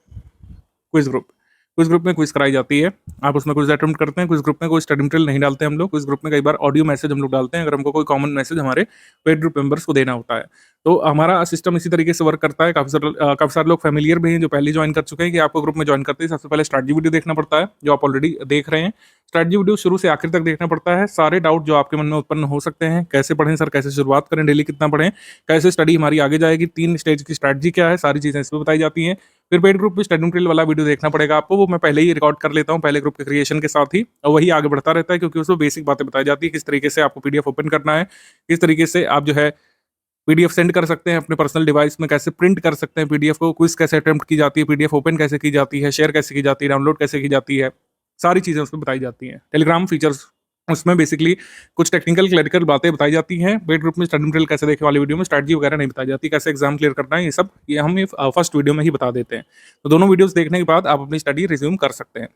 क्विज ग्रुप में क्विज कराई जाती है, आप उसमें क्विज अटेम्प्ट करते हैं। क्विज ग्रुप में कोई स्टडी मटेरियल नहीं डालते हम लोग, क्विज ग्रुप में कई बार ऑडियो मैसेज हम लोग डालते हैं अगर हमको कोई कॉमन मैसेज हमारे पेड ग्रुप मेंबर्स को देना होता है। तो हमारा सिस्टम इसी तरीके से वर्क करता है। काफी सारे लोग फैमिलियर भी हैं जो पहले ज्वाइन कर चुके हैं कि आपको ग्रुप में ज्वाइन करते ही सबसे पहले स्ट्रैटेजी वीडियो देखना पड़ता है, जो आप ऑलरेडी देख रहे हैं। स्ट्रैटेजी वीडियो शुरू से आखिर तक देखना पड़ता है। सारे डाउट जो आपके मन में उत्पन्न हो सकते हैं, कैसे पढ़ें सर, कैसे शुरुआत करें, डेली कितना पढ़ें, कैसे स्टडी हमारी आगे जाएगी, 3 स्टेज की स्ट्रैटेजी क्या है, सारी चीजें इसमें बताई जाती हैं। फिर पेड ग्रुप में स्टडी मटेरियल वाला वीडियो देखना पड़ेगा आपको, वो मैं पहले ही रिकॉर्ड कर लेता हूँ पहले ग्रुप के क्रिएशन के साथ ही, और वही आगे बढ़ता रहता है क्योंकि उसमें बेसिक बातें बताई जाती है, किस तरीके से आपको पीडीएफ ओपन करना है, किस तरीके से आप जो है पीडीएफ सेंड कर सकते हैं अपने पर्सनल डिवाइस में, कैसे प्रिंट कर सकते हैं पीडीएफ को, क्विज कैसे अटेम्प्ट की जाती है, पीडीएफ ओपन कैसे की जाती है, शेयर कैसे की जाती है, डाउनलोड कैसे की जाती है, सारी चीजें उसमें बताई जाती हैं। टेलीग्राम फीचर्स, उसमें बेसिकली कुछ टेक्निकल क्लरिकल बातें बताई जाती हैं। पेड ग्रुप में स्टडी मटेरियल कैसे देखे वाली वीडियो में स्ट्रैटेजी वगैरह नहीं बताई जाती, कैसे एग्जाम क्लियर करना है, ये सब ये हम फर्स्ट वीडियो में ही बता देते हैं। तो दोनों वीडियोस देखने के बाद आप अपनी स्टडी रिज्यूम कर सकते हैं।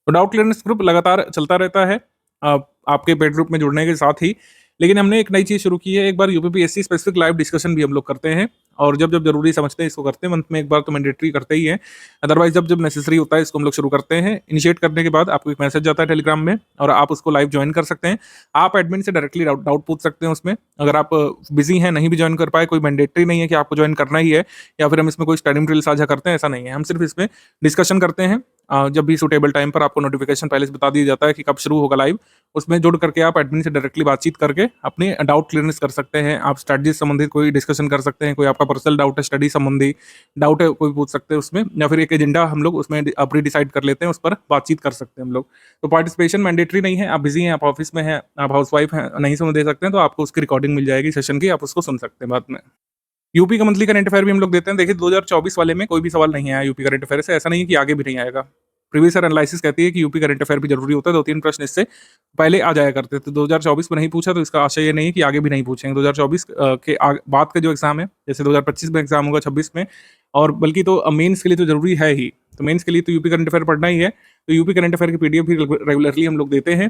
तो डाउट क्लियरेंस ग्रुप लगातार चलता रहता है आपके पेड ग्रुप में जुड़ने के साथ ही, लेकिन हमने एक नई चीज़ शुरू की है। एक बार यूपीपीएससी स्पेसिफिक लाइव डिस्कशन भी हम लोग करते हैं, और जब जब जरूरी समझते हैं इसको करते हैं। मंथ में एक बार तो मैंडेटरी करते ही है, अदरवाइज जब जब नेसेसरी होता है इसको हम लोग शुरू करते हैं। इनिशिएट करने के बाद आपको एक मैसेज जाता है टेलीग्राम में और आप उसको लाइव ज्वाइन कर सकते हैं। आप एडमिन से डायरेक्टली डाउट पूछ सकते हैं उसमें। अगर आप बिजी हैं, नहीं भी ज्वाइन कर पाए, कोई मैंडेटरी नहीं है कि आपको ज्वाइन करना ही है, या फिर हम इसमें कोई स्टडी मटेरियल साझा करते हैं, ऐसा नहीं है। हम सिर्फ इसमें डिस्कशन करते हैं। जब भी सुटेबल टाइम पर आपको नोटिफिकेशन पहले से बता दिया जाता है कि कब शुरू होगा लाइव, उसमें जुड़ करके आप एडमिन से डायरेक्टली बातचीत करके अपने डाउट क्लियरेंस कर सकते हैं। आप स्ट्रैटेजी संबंधित कोई डिस्कशन कर सकते हैं, कोई आपका पर्सनल डाउट है, स्टडी संबंधी डाउट है, कोई पूछ सकते हैं उसमें, या फिर एक एजेंडा हम लोग उसमें प्री डिसाइड कर लेते हैं, उस पर बातचीत कर सकते हैं हम लोग। तो पार्टिसिपेशन मैंडेटरी नहीं है। आप बिजी हैं, आप ऑफिस में हैं, आप हाउसवाइफ हैं, नहीं सुन दे सकते हैं, तो आपको उसकी रिकॉर्डिंग मिल जाएगी सेशन की, आप उसको सुन सकते हैं बाद में। यूपी का मंथली करंट अफेयर भी हम लोग देते हैं। देखिए 2024 वाले में कोई भी सवाल नहीं आया यूपी करंट अफेयर से, ऐसा नहीं है कि आगे भी नहीं आएगा। प्रीवियस ईयर एनालिसिस कहती है कि यूपी करंट अफेयर भी जरूरी होता है, 2-3 प्रश्न इससे पहले आ जाया करते थे। 2024 में नहीं पूछा तो इसका आशय ये नहीं है कि आगे भी नहीं पूछेंगे। 2024 के बाद का जो एग्जाम है, जैसे 2025 में एग्जाम होगा, 26 में, और बल्कि तो मेंस के लिए तो जरूरी है ही। तो मेंस के लिए तो यूपी करंट अफेयर पढ़ना ही है। तो यूपी करंट अफेयर की पीडीएफ भी रेगुलरली हम लोग देते हैं,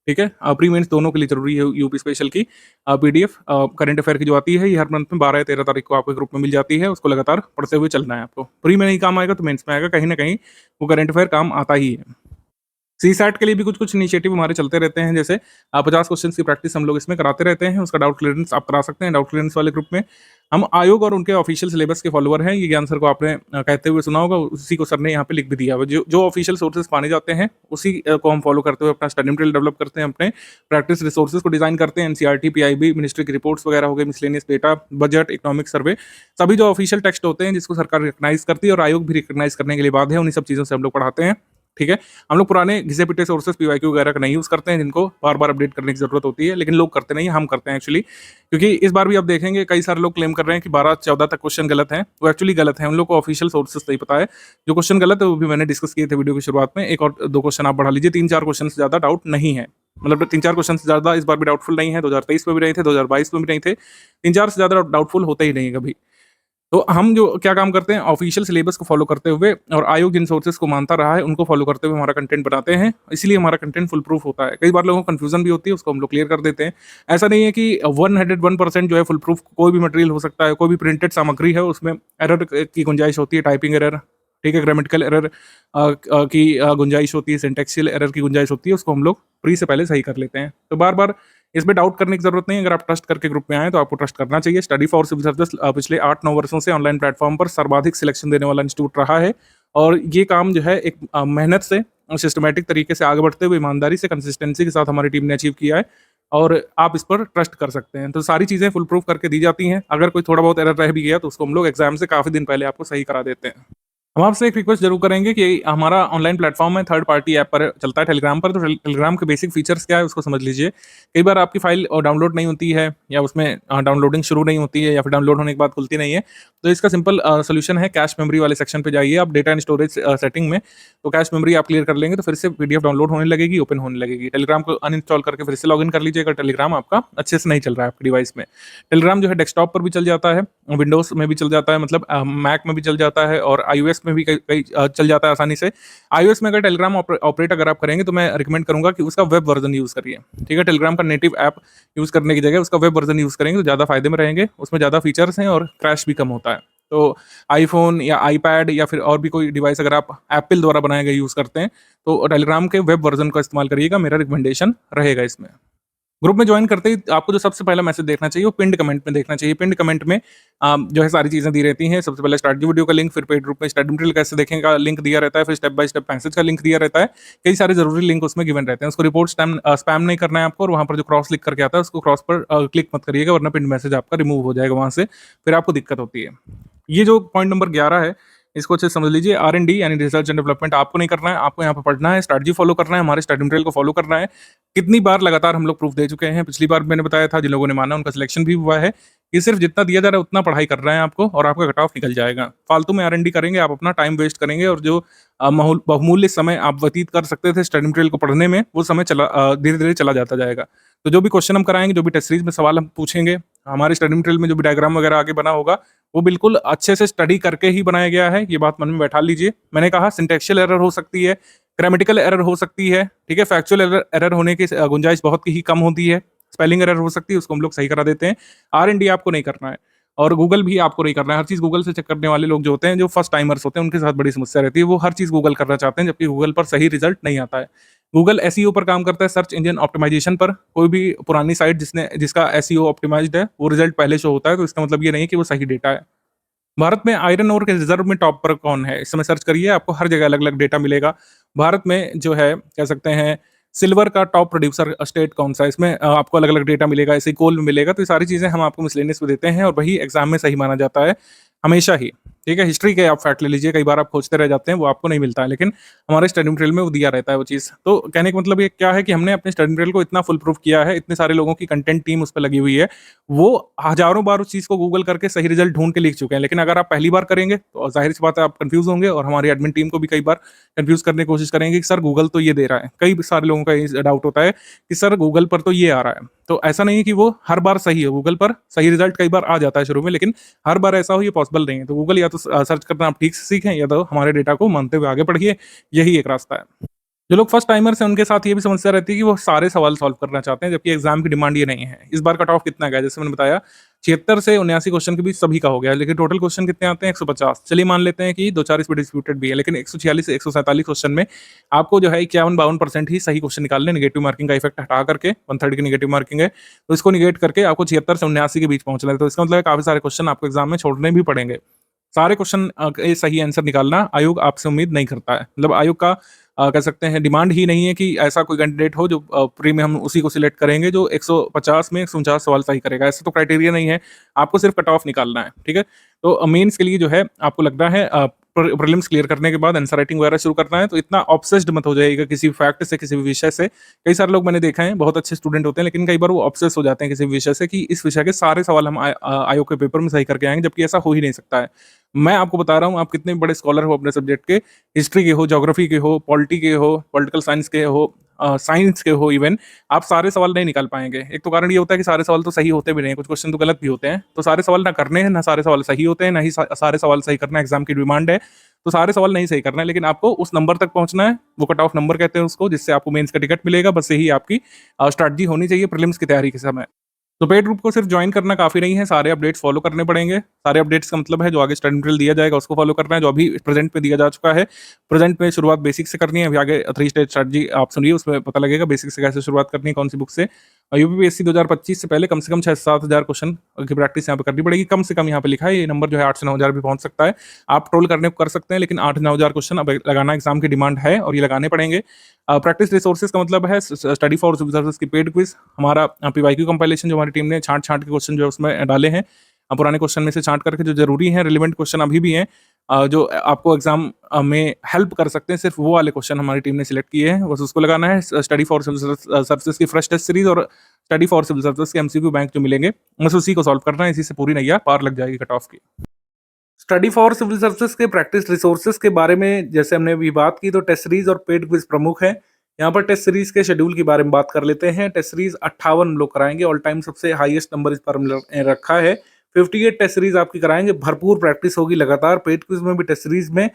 ठीक है। प्री मेंस दोनों के लिए जरूरी है यूपी स्पेशल की पीडीएफ करंट अफेयर की जो आती है, ये हर मंथ में 12 या 13 तारीख को आपके ग्रुप में मिल जाती है। उसको लगातार पढ़ते हुए चलना है आपको। प्री में नहीं काम आएगा तो मेंस में आएगा, कहीं ना कहीं वो करंट अफेयर काम आता ही है। सी सैट के लिए भी कुछ कुछ इनिशिएटिव हमारे चलते रहते हैं, जैसे 50 क्वेश्चन की प्रैक्टिस हम लोग इसमें कराते रहते हैं। उसका डाउट क्लियरेंस आप करा सकते हैं डाउट क्लियरेंस वाले ग्रुप में। हम आयोग और उनके ऑफिशियल सिलेबस के फॉलोअर हैं, ये ज्ञान सर को आपने कहते हुए सुना होगा, उसी को सर ने यहाँ पे लिख भी दिया हुआ। जो ऑफिशियल सोर्सेज माने जाते हैं उसी को हम फॉलो करते हुए अपना स्टडी मटेरियल डेवलप करते हैं, अपने प्रैक्टिस रिसोर्सेज को डिजाइन करते हैं। एनसीईआरटी, पीआईबी, मिनिस्ट्री की रिपोर्ट्स वगैरह हो गई, miscellaneous data, budget, economic survey, सभी जो ऑफिशियल टेक्स्ट होते हैं जिसको सरकार रिकग्नाइज करती है और आयोग भी रिकग्नाइज करने के लिए बाध्य है, उन्हीं सब चीज़ों से हम लोग पढ़ाते हैं, ठीक है। हम लोग पुराने घिसे पिटे सोर्सेस पीवाईक्यू वगैरह का नहीं यूज करते हैं, जिनको बार बार अपडेट करने की जरूरत होती है, लेकिन लोग करते नहीं, हम करते हैं एक्चुअली। क्योंकि इस बार भी आप देखेंगे कई सारे लोग क्लेम कर रहे हैं कि 12-14 तक क्वेश्चन गलत हैं, वो एक्चुअली गलत है। उन लोग को ऑफिशियल सोर्सेस नहीं पता है। जो क्वेश्चन गलत है वो भी मैंने डिस्कस किए थे वीडियो की शुरुआत में। एक और 2 क्वेश्चन आप बढ़ा लीजिए, 3-4 क्वेश्चन से ज्यादा डाउट नहीं है, मतलब 3-4 क्वेश्चन से ज्यादा इस बार भी डाउटफुल नहीं है। 2023 में भी नहीं थे, 2022 में भी नहीं थे, 3-4 से ज्यादा डाउटफुल होते ही नहीं कभी। तो हम जो क्या काम करते हैं, ऑफिशियल सिलेबस को फॉलो करते हुए और आयोग जिन सोर्सेज को मानता रहा है उनको फॉलो करते हुए हमारा कंटेंट बनाते हैं, इसलिए हमारा कंटेंट फुल प्रूफ होता है। कई बार लोगों को कंफ्यूजन भी होती है, उसको हम लोग क्लियर कर देते हैं। ऐसा नहीं है कि 101% जो है फुल प्रूफ कोई भी मटेरियल हो सकता है, कोई भी प्रिंटेड सामग्री है उसमें एरर की गुंजाइश होती है, टाइपिंग एरर, ठीक है, ग्रामेटिकल एरर की गुंजाइश होती है, सिंटैक्सियल एरर की गुंजाइश होती है, उसको हम लोग प्री से पहले सही कर लेते हैं। तो बार बार इसमें डाउट करने की जरूरत नहीं है। अगर आप ट्रस्ट करके ग्रुप में आए तो आपको ट्रस्ट करना चाहिए। स्टडी फॉर सिविल सर्विस पिछले 8-9 वर्षों से ऑनलाइन प्लेटफॉर्म पर सर्वाधिक सिलेक्शन देने वाला इंस्टीट्यूट रहा है और ये काम जो है एक मेहनत से और सिस्टमैटिक तरीके से आगे बढ़ते हुए ईमानदारी से कंसिस्टेंसी के साथ हमारी टीम ने अचीव किया है और आप इस पर ट्रस्ट कर सकते हैं। तो सारी चीज़ें फुल प्रूफ करके दी जाती हैं। अगर कोई थोड़ा बहुत एरर रह भी गया तो उसको हम लोग एग्जाम से काफ़ी दिन पहले आपको सही करा देते हैं। हम आपसे एक रिक्वेस्ट जरूर करेंगे कि हमारा ऑनलाइन प्लेटफॉर्म है, थर्ड पार्टी ऐप पर चलता है टेलीग्राम पर, तो टेलीग्राम के बेसिक फीचर्स क्या है उसको समझ लीजिए। कई बार आपकी फाइल डाउनलोड नहीं होती है या उसमें डाउनलोडिंग शुरू नहीं होती है या फिर डाउनलोड होने के बाद खुलती नहीं है। तो इसका सिंपल सोल्यूशन है, कैश मेमोरी वाले सेक्शन पे जाइए आप, डेटा एंड स्टोरेज सेटिंग में। तो कैश मेमोरी आप क्लियर कर लेंगे तो फिर से पीडीएफ डाउनलोड होने लगेगी, ओपन होने लगेगी। टेलीग्राम को अनइंस्टॉल करके फिर से लॉगिन कर लीजिए अगर टेलीग्राम आपका अच्छे से नहीं चल रहा है आपके डिवाइस में। टेलीग्राम जो है डेस्कटॉप पर भी चल जाता है, विंडोज में भी चल जाता है, मतलब मैक में भी चल जाता है और आईओएस में भी कई कई चल जाता है आसानी से। आईओएस में अगर टेलीग्राम ऑपरेट अगर आप करेंगे तो मैं रिकमेंड करूंगा कि उसका वेब वर्जन यूज करिए। ठीक है, टेलीग्राम का नेटिव ऐप यूज करने की जगह उसका वेब वर्जन यूज करेंगे तो ज़्यादा फायदे में रहेंगे, उसमें ज़्यादा फीचर्स हैं और क्रैश भी कम होता है। तो आईफोन या आईपैड या फिर और भी कोई डिवाइस अगर आप एप्पल द्वारा बनाए गए यूज़ करते हैं तो टेलीग्राम के वेब वर्जन का इस्तेमाल करिएगा, मेरा रिकमेंडेशन रहेगा इसमें। ग्रुप में ज्वाइन करते ही आपको जो सबसे पहला मैसेज देखना चाहिए वो पिन्ड कमेंट में देखना चाहिए। पिन्ड कमेंट में जो है सारी चीज़ें दी रहती हैं। सबसे पहले स्ट्रैटेजी वीडियो का लिंक, फिर पेड ग्रुप में स्टडी मटेरियल कैसे देखें का लिंक दिया रहता है, फिर स्टेप बाय स्टेप पैसेज का लिंक दिया रहता है। कई सारे जरूरी लिंक उसमें गिवन रहते हैं। उसको रिपोर्ट स्पैम नहीं करना है आपको, और वहाँ पर जो क्रॉस लिख करके आता है उसको क्रॉस पर क्लिक मत करिएगा, वरना पिन्ड मैसेज आपका रिमूव हो जाएगा वहाँ से, फिर आपको दिक्कत होती है। ये जो पॉइंट नंबर 11 है इसको अच्छे से समझ लीजिए। R&D यानी रिसर्च एंड डेवलपमेंट आपको नहीं करना है, आपको यहाँ पर पढ़ना है, स्ट्रैटेजी फॉलो करना है, हमारे स्टडी मटेरियल को फॉलो करना है। कितनी बार लगातार हम लोग प्रूफ दे चुके हैं, पिछली बार मैंने बताया था, जिन लोगों ने माना उनका सिलेक्शन भी हुआ है। ये सिर्फ जितना दिया जा रहा है उतना पढ़ाई कर रहे हैं आपको और आपका कट ऑफ निकल जाएगा। फालतू में R&D करेंगे आप, अपना टाइम वेस्ट करेंगे और जो बहुमूल्य समय आप व्यतीत कर सकते थे स्टडी मटेरियल को पढ़ने में, वो समय धीरे धीरे चला जाता जाएगा। तो जो भी क्वेश्चन हम कराएंगे, जो भी टेस्ट सीरीज में सवाल हम पूछेंगे, हमारे स्टडी मटेरियल में जो भी डायग्राम वगैरह आगे बना होगा, वो बिल्कुल अच्छे से स्टडी करके ही बनाया गया है। ये बात मन में बैठा लीजिए। मैंने कहा सिंटेक्शियल एरर हो सकती है, ग्रामेटिकल एरर हो सकती है, ठीक है, फैक्चुअल एरर होने की गुंजाइश बहुत ही कम होती है, स्पेलिंग एरर हो सकती है, उसको हम लोग सही करा देते हैं। R&D आपको नहीं करना है और गूगल भी आपको नहीं करना है। हर चीज़ गूगल से चेक करने वाले लोग जो होते हैं, जो फर्स्ट टाइमर्स होते हैं, उनके साथ बड़ी समस्या रहती है। वो हर चीज़ गूगल करना चाहते हैं, जबकि गूगल पर सही रिजल्ट नहीं आता है। गूगल एसईओ पर काम करता है, सर्च इंजन ऑप्टिमाइजेशन पर। कोई भी पुरानी साइट जिसका एसईओ ऑप्टिमाइज्ड है, वो रिजल्ट पहले शो होता है, तो इसका मतलब ये नहीं है कि वो सही डेटा है। भारत में आयरन ओर के रिजर्व में टॉप पर कौन है, इस समय सर्च करिए, आपको हर जगह अलग अलग डेटा मिलेगा। भारत में जो है कह सकते हैं सिल्वर का टॉप प्रोड्यूसर स्टेट कौन सा है, इसमें आपको अलग अलग डेटा मिलेगा, ऐसे कोल में मिलेगा। तो ये सारी चीज़ें हम आपको मिसलेनियस में देते हैं और वही एग्जाम में सही माना जाता है हमेशा ही। ठीक है, हिस्ट्री के आप फैक्ट ले लीजिए, कई बार आप खोजते रह जाते हैं, वो आपको नहीं मिलता है, लेकिन हमारे स्टडी मटेरियल में वो दिया रहता है वो चीज़। तो कहने का मतलब ये क्या है कि हमने अपने स्टडी मटेरियल को इतना फुल प्रूफ किया है, इतने सारे लोगों की कंटेंट टीम उस पर लगी हुई है, वो हजारों बार उस चीज़ को गूगल करके सही रिजल्ट ढूंढ के लिख चुके हैं। लेकिन अगर आप पहली बार करेंगे तो जाहिर सी बात है आप कंफ्यूज होंगे, और हमारी एडमिन टीम को भी कई बार कंफ्यूज करने की कोशिश करेंगे कि सर गूगल तो ये दे रहा है। कई सारे लोगों का ये डाउट होता है कि सर गूगल पर तो ये आ रहा है। तो ऐसा नहीं है कि वो हर बार सही है, गूगल पर सही रिजल्ट कई बार आ जाता है शुरू में, लेकिन हर बार ऐसा हो ये पॉसिबल नहीं है। तो गूगल या तो सर्च करना आप ठीक से सीखें, या तो हमारे डेटा को मानते हुए आगे बढ़िए, यही एक रास्ता है। जो लोग फर्स्ट टाइमर्स हैं उनके साथ ये भी समस्या रहती है कि वो सारे सवाल सॉल्व करना चाहते हैं, जबकि एग्जाम की डिमांड ये नहीं है। इस बार कट ऑफ कितना गया, जैसे मैंने बताया 76 से 79 क्वेश्चन के बीच सभी का हो गया, लेकिन टोटल क्वेश्चन कितने आते हैं 150। चलिए मान लेते हैं कि 2-4 इसमें डिस्प्यूटेड भी है, लेकिन 146 से 147 क्वेश्चन में आपको जो है 51-52% ही सही क्वेश्चन निकालने, नेगेटिव मार्किंग का इफेक्ट हटा करके, 1/3 की नेगेटिव मार्किंग है, तो इसको निगेट करके आपको 76 से 79 के बीच पहुंचना है। तो इसका मतलब है काफी सारे क्वेश्चन आपको एग्जाम में छोड़ने भी पड़ेंगे। सारे क्वेश्चन के सही आंसर निकालना आयोग आपसे उम्मीद नहीं करता है, मतलब आयोग का कह सकते हैं डिमांड ही नहीं है कि ऐसा कोई कैंडिडेट हो जो प्री में हम उसी को सिलेक्ट करेंगे जो 150 में 149 सवाल सही करेगा। ऐसा तो क्राइटेरिया नहीं है, आपको सिर्फ कट ऑफ निकालना है। ठीक है, तो मेंस के लिए जो है आपको लगता है प्रीलिम्स क्लियर करने के बाद आंसर राइटिंग वगैरह शुरू करना है, तो इतना ऑब्सेस्ड मत हो जाइएगा किसी फैक्ट से, किसी भी विषय से। कई सारे लोग मैंने देखा है, बहुत अच्छे स्टूडेंट होते हैं, लेकिन कई बार वो ऑब्सेस हो जाते हैं किसी विषय से कि इस विषय के सारे सवाल हम आयोग के पेपर में सही करके आएंगे, जबकि ऐसा हो ही नहीं सकता है। मैं आपको बता रहा हूँ, आप कितने भी बड़े स्कॉलर हो अपने सब्जेक्ट के, हिस्ट्री के हो, ज्योग्राफी के हो, पॉलिटी के हो, पॉलिटिकल साइंस के हो, साइंस के हो, इवन आप सारे सवाल नहीं निकाल पाएंगे। एक तो कारण ये होता है कि सारे सवाल तो सही होते भी नहीं, कुछ क्वेश्चन तो गलत भी होते हैं। तो सारे सवाल ना करने हैं, ना सारे सवाल सही होते हैं, ना ही सारे सवाल सही करना एग्जाम की डिमांड है। तो सारे सवाल नहीं सही करना है, लेकिन आपको उस नंबर तक पहुंचना है, वो कट ऑफ नंबर कहते हैं उसको, जिससे आपको मेंस का टिकट मिलेगा। बस यही आपकी स्ट्रैटेजी होनी चाहिए प्रीलिम्स की तैयारी के समय। तो पेड ग्रुप को सिर्फ ज्वाइन करना काफी नहीं है, सारे अपडेट्स फॉलो करने पड़ेंगे। सारे अपडेट्स का मतलब है जो आगे स्टडी मटेरियल दिया जाएगा उसको फॉलो करना है, जो अभी प्रेजेंट में दिया जा चुका है। प्रेजेंट में शुरुआत बेसिक से करनी है, अभी आगे 3 स्टेज स्ट्रैटेजी आप सुनिए, उसमें पता लगेगा बेसिक से कैसे शुरुआत करनी है, कौन सी बुक से। यूपीपीएससी 2025 से पहले कम से कम 6-7 हज़ार क्वेश्चन की प्रैक्टिस यहाँ पे करनी पड़ेगी। कम से कम यहाँ पे लिखा है, ये नंबर जो है 8 से 9 हज़ार भी पहुँच सकता है। आप ट्रोल करने को कर सकते हैं, लेकिन 8-9 हज़ार क्वेश्चन अब लगाना एग्जाम की डिमांड है और ये लगाने पड़ेंगे। प्रैक्टिस रिसोर्सेज का मतलब है स्टडी फॉर सिविल सर्विस की पेड क्विज, हमारा पीवाईक्यू कंपाइलेशन जो हमारी टीम ने छांट के क्वेश्चन जो है उसमें डाले हैं, पुराने क्वेश्चन में से छांट करके जो जरूरी हैं, रिलेवेंट क्वेश्चन अभी भी हैं, जो आपको एग्जाम में हेल्प कर सकते हैं, सिर्फ वो वाले क्वेश्चन हमारी टीम ने सिलेक्ट किए हैं, बस उसको लगाना है। स्टडी फॉर सिविल सर्विसेज की फ्रेश टेस्ट सीरीज और स्टडी फॉर सिविल सर्विसेज के एमसीक्यू बैंक जो मिलेंगे, बस उसी को सॉल्व करना है। इसी से पूरी नैया पार लग जाएगी कट ऑफ की। स्टडी फॉर सिविल सर्विसेज के प्रैक्टिस रिसोर्सेज के बारे में जैसे हमने अभी बात की, तो टेस्ट सीरीज और पेड क्विज प्रमुख है। यहाँ पर टेस्ट सीरीज के शेड्यूल के बारे में बात कर लेते हैं। टेस्ट सीरीज 58 लोग कराएंगे, ऑल टाइम सबसे हाईएस्ट नंबर इस पर हमने रखा है। 58 टेस्ट सीरीज आपकी कराएंगे, भरपूर प्रैक्टिस होगी लगातार। पेड क्विज में भी टेस्ट सीरीज में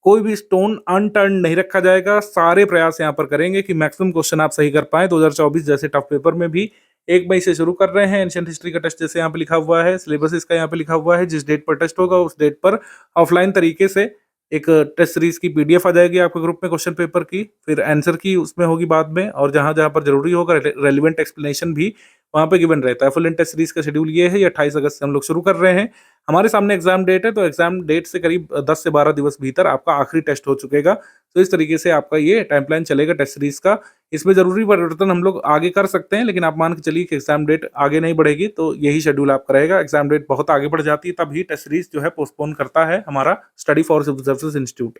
कोई भी स्टोन अनटर्न नहीं रखा जाएगा, सारे प्रयास यहाँ पर करेंगे कि मैक्सिमम क्वेश्चन आप सही कर पाए। 2024 जैसे टफ पेपर में भी 1 मई से शुरू कर रहे हैं। एंशिएंट हिस्ट्री का टेस्ट जैसे यहाँ पे लिखा हुआ है, सिलेबस इसका यहाँ पे लिखा हुआ है, जिस डेट पर टेस्ट होगा उस डेट पर ऑफलाइन तरीके से एक टेस्ट सीरीज की पीडीएफ आ जाएगी आपके ग्रुप में क्वेश्चन पेपर की, फिर आंसर की उसमें होगी बाद में, और जहां जहां पर जरूरी होगा रेलिवेंट एक्सप्लेनेशन भी वहां पे गिवन रहता है। फुल एंड टेस्ट सीरीज का शेड्यूल ये है, ये 28 अगस्त से हम लोग शुरू कर रहे हैं। हमारे सामने एग्जाम डेट है, तो एग्जाम डेट से करीब 10 से 12 दिवस भीतर आपका आखिरी टेस्ट हो चुकेगा। तो इस तरीके से आपका ये टाइमलाइन चलेगा टेस्ट सीरीज का। इसमें जरूरी परिवर्तन हम लोग आगे कर सकते हैं, लेकिन आप मान के चलिए कि एग्जाम डेट आगे नहीं बढ़ेगी तो यही शेड्यूल आपका रहेगा। एग्जाम डेट बहुत आगे बढ़ जाती है तभी टेस्ट सीरीज जो है पोस्टपोन करता है हमारा study for civil services institute.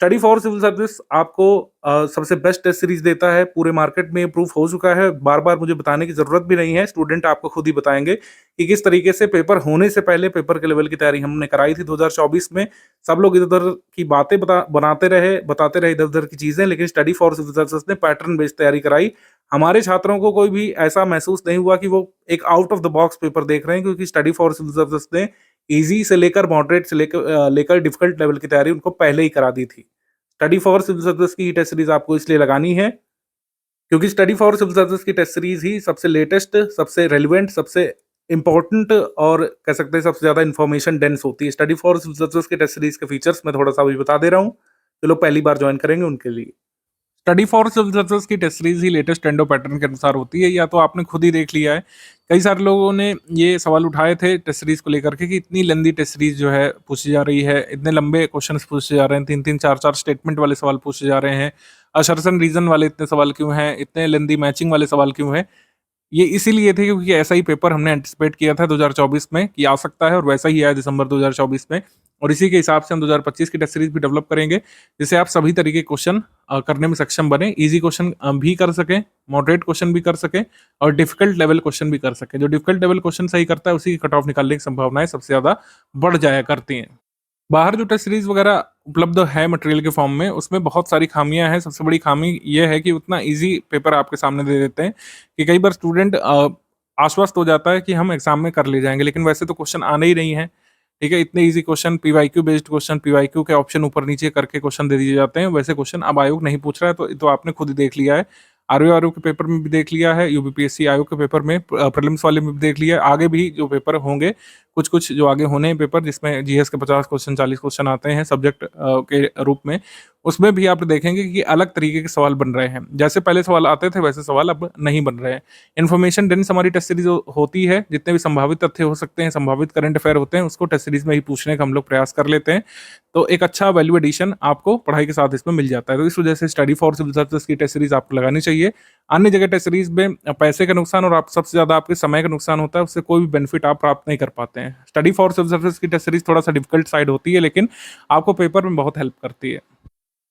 Study for civil service आपको सबसे बेस्ट टेस्ट सीरीज देता है, पूरे मार्केट में प्रूफ हो चुका है, बार बार मुझे बताने की जरूरत भी नहीं है। स्टूडेंट आपको खुद ही बताएंगे कि किस तरीके से पेपर होने से पहले पेपर के लेवल की तैयारी हमने कराई थी 2024 में। सब लोग इधर उधर की बातें बताते रहे इधर उधर की चीजें, लेकिन स्टडी फॉर सिविल सर्विस ने पैटर्न बेस्ड तैयारी कराई। हमारे छात्रों को कोई भी ऐसा महसूस नहीं हुआ कि वो एक out of the box paper देख रहे हैं, क्योंकि स्टडी फॉर सिविल सर्विस ने इजी से लेकर मॉडरेट से लेकर डिफिकल्ट लेवल की तैयारी उनको पहले ही करा दी थी। स्टडी फॉर सिविल सर्विस की टेस्ट सीरीज आपको इसलिए लगानी है क्योंकि स्टडी फॉर सिविल सर्विस की टेस्ट सीरीज ही सबसे लेटेस्ट, सबसे रेलिवेंट, सबसे इंपॉर्टेंट और कह सकते हैं सबसे ज्यादा इन्फॉर्मेशन डेंस होती है। स्टडी फॉर सिविल सर्विस की टेस्ट सीरीज के फीचर्स मैं थोड़ा सा अभी बता दे रहा हूँ, जो लोग पहली बार ज्वाइन करेंगे उनके लिए। स्टडी फॉर सिविल सर्विसेज की टेस्ट सीरीज ही लेटेस्ट ट्रेंडो पैटर्न के अनुसार होती है, या तो आपने खुद ही देख लिया है। कई सारे लोगों ने ये सवाल उठाए थे टेस्ट सीरीज को लेकर के कि इतनी लंबी टेस्ट सीरीज जो है पूछी जा रही है, इतने लंबे क्वेश्चंस पूछे जा रहे हैं, 3-3, 4-4 स्टेटमेंट वाले सवाल पूछे जा रहे हैं, असर्शन रीजन वाले इतने सवाल क्यों हैं, इतने लंबी मैचिंग वाले सवाल क्यों हैं। ये इसीलिए थे क्योंकि ऐसा ही पेपर हमने एंटिसिपेट किया था 2024 में कि आ सकता है, और वैसा ही आया दिसंबर 2024 में, और इसी के हिसाब से हम 2025 की टेस्ट सीरीज भी डेवलप करेंगे, जिससे आप सभी तरीके के क्वेश्चन करने में सक्षम बने। इजी क्वेश्चन भी कर सकें, मॉडरेट क्वेश्चन भी कर सकें, और डिफिकल्ट लेवल क्वेश्चन भी कर सकें। जो डिफिकल्ट लेवल क्वेश्चन सही करता है उसी की कट ऑफ निकालने की संभावनाएं सबसे ज्यादा बढ़ जाया करती हैं। बाहर जो टेस्ट सीरीज वगैरह उपलब्ध है मटेरियल के फॉर्म में, उसमें बहुत सारी खामियां हैं। सबसे बड़ी खामी ये है कि उतना इजी पेपर आपके सामने दे देते हैं कि कई बार स्टूडेंट आश्वस्त हो जाता है कि हम एग्जाम में कर ले जाएंगे, लेकिन वैसे तो क्वेश्चन आने ही नहीं है। ठीक है, इतने easy question, PYQ based question, PYQ के ऑप्शन ऊपर नीचे करके क्वेश्चन दे दिए जाते हैं। वैसे क्वेश्चन अब आयोग नहीं पूछ रहा है, तो आपने खुद ही देख लिया है। आरओ के पेपर में भी देख लिया है, यूपीपीएससी आयोग के पेपर में प्रीलिम्स वाले में भी देख लिया है। आगे भी जो पेपर होंगे, कुछ जो आगे होने हैं पेपर, जिसमें जीएस के 50 क्वेश्चन 40 क्वेश्चन आते हैं सब्जेक्ट के रूप में, उसमें भी आप देखेंगे कि अलग तरीके के सवाल बन रहे हैं। जैसे पहले सवाल आते थे वैसे सवाल अब नहीं बन रहे हैं। इन्फॉर्मेशन डेंस हमारी टेस्ट सीरीज होती है, जितने भी संभावित तथ्य हो सकते हैं, संभावित करंट अफेयर होते हैं, उसको टेस्ट सीरीज में ही पूछने का हम लोग प्रयास कर लेते हैं। तो एक अच्छा वैल्यू एडिशन आपको पढ़ाई के साथ इसमें मिल जाता है। तो इस वजह से स्टडी फॉर सिविल सर्विसेज की टेस्ट सीरीज आपको लगानी चाहिए। अन्य जगह टेस्ट सीरीज में पैसे का नुकसान और आप सबसे ज्यादा आपके समय का नुकसान होता है, उससे कोई भी बेनिफिट आप प्राप्त नहीं कर पाते हैं। स्टडी फॉर सिविल सर्विसेज की टेस्ट सीरीज थोड़ा सा डिफिकल्ट साइड होती है, लेकिन आपको पेपर में बहुत हेल्प करती है।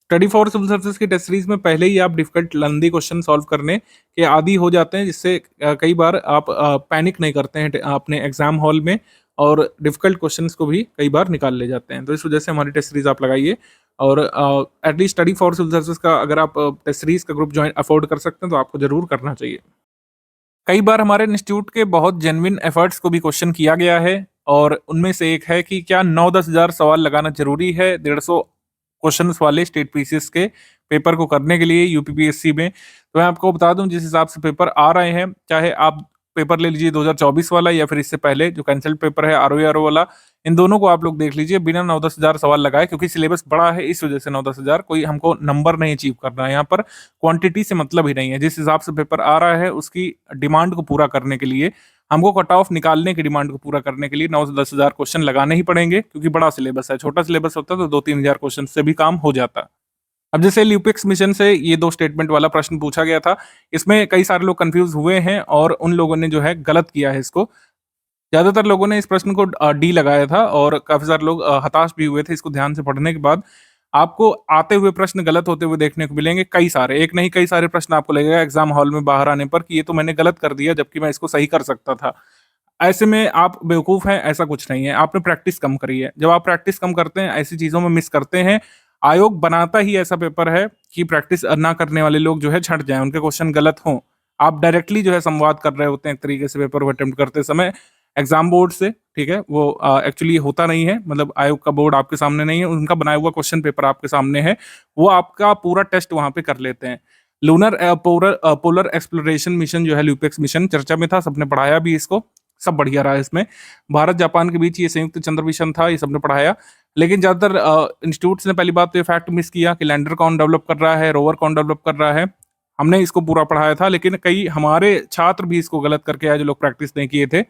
स्टडी फॉर सिविल सर्विसेज की टेस्ट सीरीज में पहले ही आप डिफिकल्ट लंबी क्वेश्चन सॉल्व करने के आदी हो जाते हैं, जिससे कई बार आप पैनिक नहीं करते हैं अपने एग्जाम हॉल में, और डिफिकल्ट क्वेश्चंस को भी कई बार निकाल ले जाते हैं। तो इस वजह से हमारी टेस्ट सीरीज आप लगाइए, और at least study for civil services का अगर आप टेस्ट सीरीज का ग्रुप ज्वाइन अफोर्ड कर सकते हैं तो आपको जरूर करना चाहिए। कई बार हमारे इंस्टीट्यूट के बहुत जेन्युइन एफर्ट्स को भी क्वेश्चन किया गया है, और उनमें से एक है कि क्या 9-10 हज़ार सवाल लगाना जरूरी है 150 क्वेश्चंस वाले स्टेट पीसीएस के पेपर को करने के लिए यूपीपीएससी में। तो मैं आपको बता दूं, जिस हिसाब से पेपर आ रहे हैं, चाहे आप पेपर ले लीजिए 2024 वाला या फिर इससे पहले जो कैंसल्ड पेपर है आरओ वाला, इन दोनों को आप लोग देख लीजिए बिना 9-10 हज़ार सवाल लगाए, क्योंकि सिलेबस बड़ा है इस वजह से 9-10 हज़ार, कोई हमको नंबर नहीं अचीव करना है यहाँ पर, क्वांटिटी से मतलब ही नहीं है। जिस हिसाब से पेपर आ रहा है उसकी डिमांड को पूरा करने के लिए, हमको कट ऑफ निकालने की डिमांड को पूरा करने के लिए 9 से 10 हज़ार क्वेश्चन लगाने ही पड़ेंगे, क्योंकि बड़ा सिलेबस है। छोटा सिलेबस होता तो 2-3 हज़ार क्वेश्चन से भी काम हो जाता। अब जैसे ल्यूपिक्स मिशन से ये 2 स्टेटमेंट वाला प्रश्न पूछा गया था, इसमें कई सारे लोग कंफ्यूज हुए हैं और उन लोगों ने जो है गलत किया है इसको। ज़्यादातर लोगों ने इस प्रश्न को डी लगाया था और काफ़ी सारे लोग हताश भी हुए थे इसको ध्यान से पढ़ने के बाद। आपको आते हुए प्रश्न गलत होते हुए देखने को मिलेंगे कई सारे, एक नहीं कई सारे प्रश्न आपको लगेगा एग्ज़ाम हॉल में बाहर आने पर कि ये तो मैंने गलत कर दिया जबकि मैं इसको सही कर सकता था। ऐसे में आप बेवकूफ़ हैं, ऐसा कुछ नहीं है, आपने प्रैक्टिस कम करी है। जब आप प्रैक्टिस कम करते हैं, ऐसी चीज़ों में मिस करते हैं, आयोग बनाता ही ऐसा पेपर है कि प्रैक्टिस ना करने वाले लोग जो है छँट जाएँ, उनके क्वेश्चन गलत हों। आप डायरेक्टली जो है संवाद कर रहे होते हैं एक तरीके से पेपर को अटेम्प्ट करते समय एग्ज़ाम बोर्ड से, ठीक है? वो एक्चुअली होता नहीं है, मतलब आयोग का बोर्ड आपके सामने नहीं है, उनका बनाया हुआ क्वेश्चन पेपर आपके सामने है, वो आपका पूरा टेस्ट वहाँ पे कर लेते हैं। लूनर पोलर एक्सप्लोरेशन मिशन जो है ल्यूपेक्स मिशन चर्चा में था, सबने पढ़ाया भी इसको, सब बढ़िया रहा इसमें। भारत जापान के बीच ये संयुक्त चंद्र मिशन था, ये सबने पढ़ाया। लेकिन ज़्यादातर इंस्टीट्यूट्स ने पहली बात तो ये फैक्ट मिस किया कि लैंडर कौन डेवलप कर रहा है, रोवर कौन डेवलप कर रहा है। हमने इसको पूरा पढ़ाया था, लेकिन कई हमारे छात्र भी इसको गलत करके आए जो लोग प्रैक्टिस नहीं किए थे।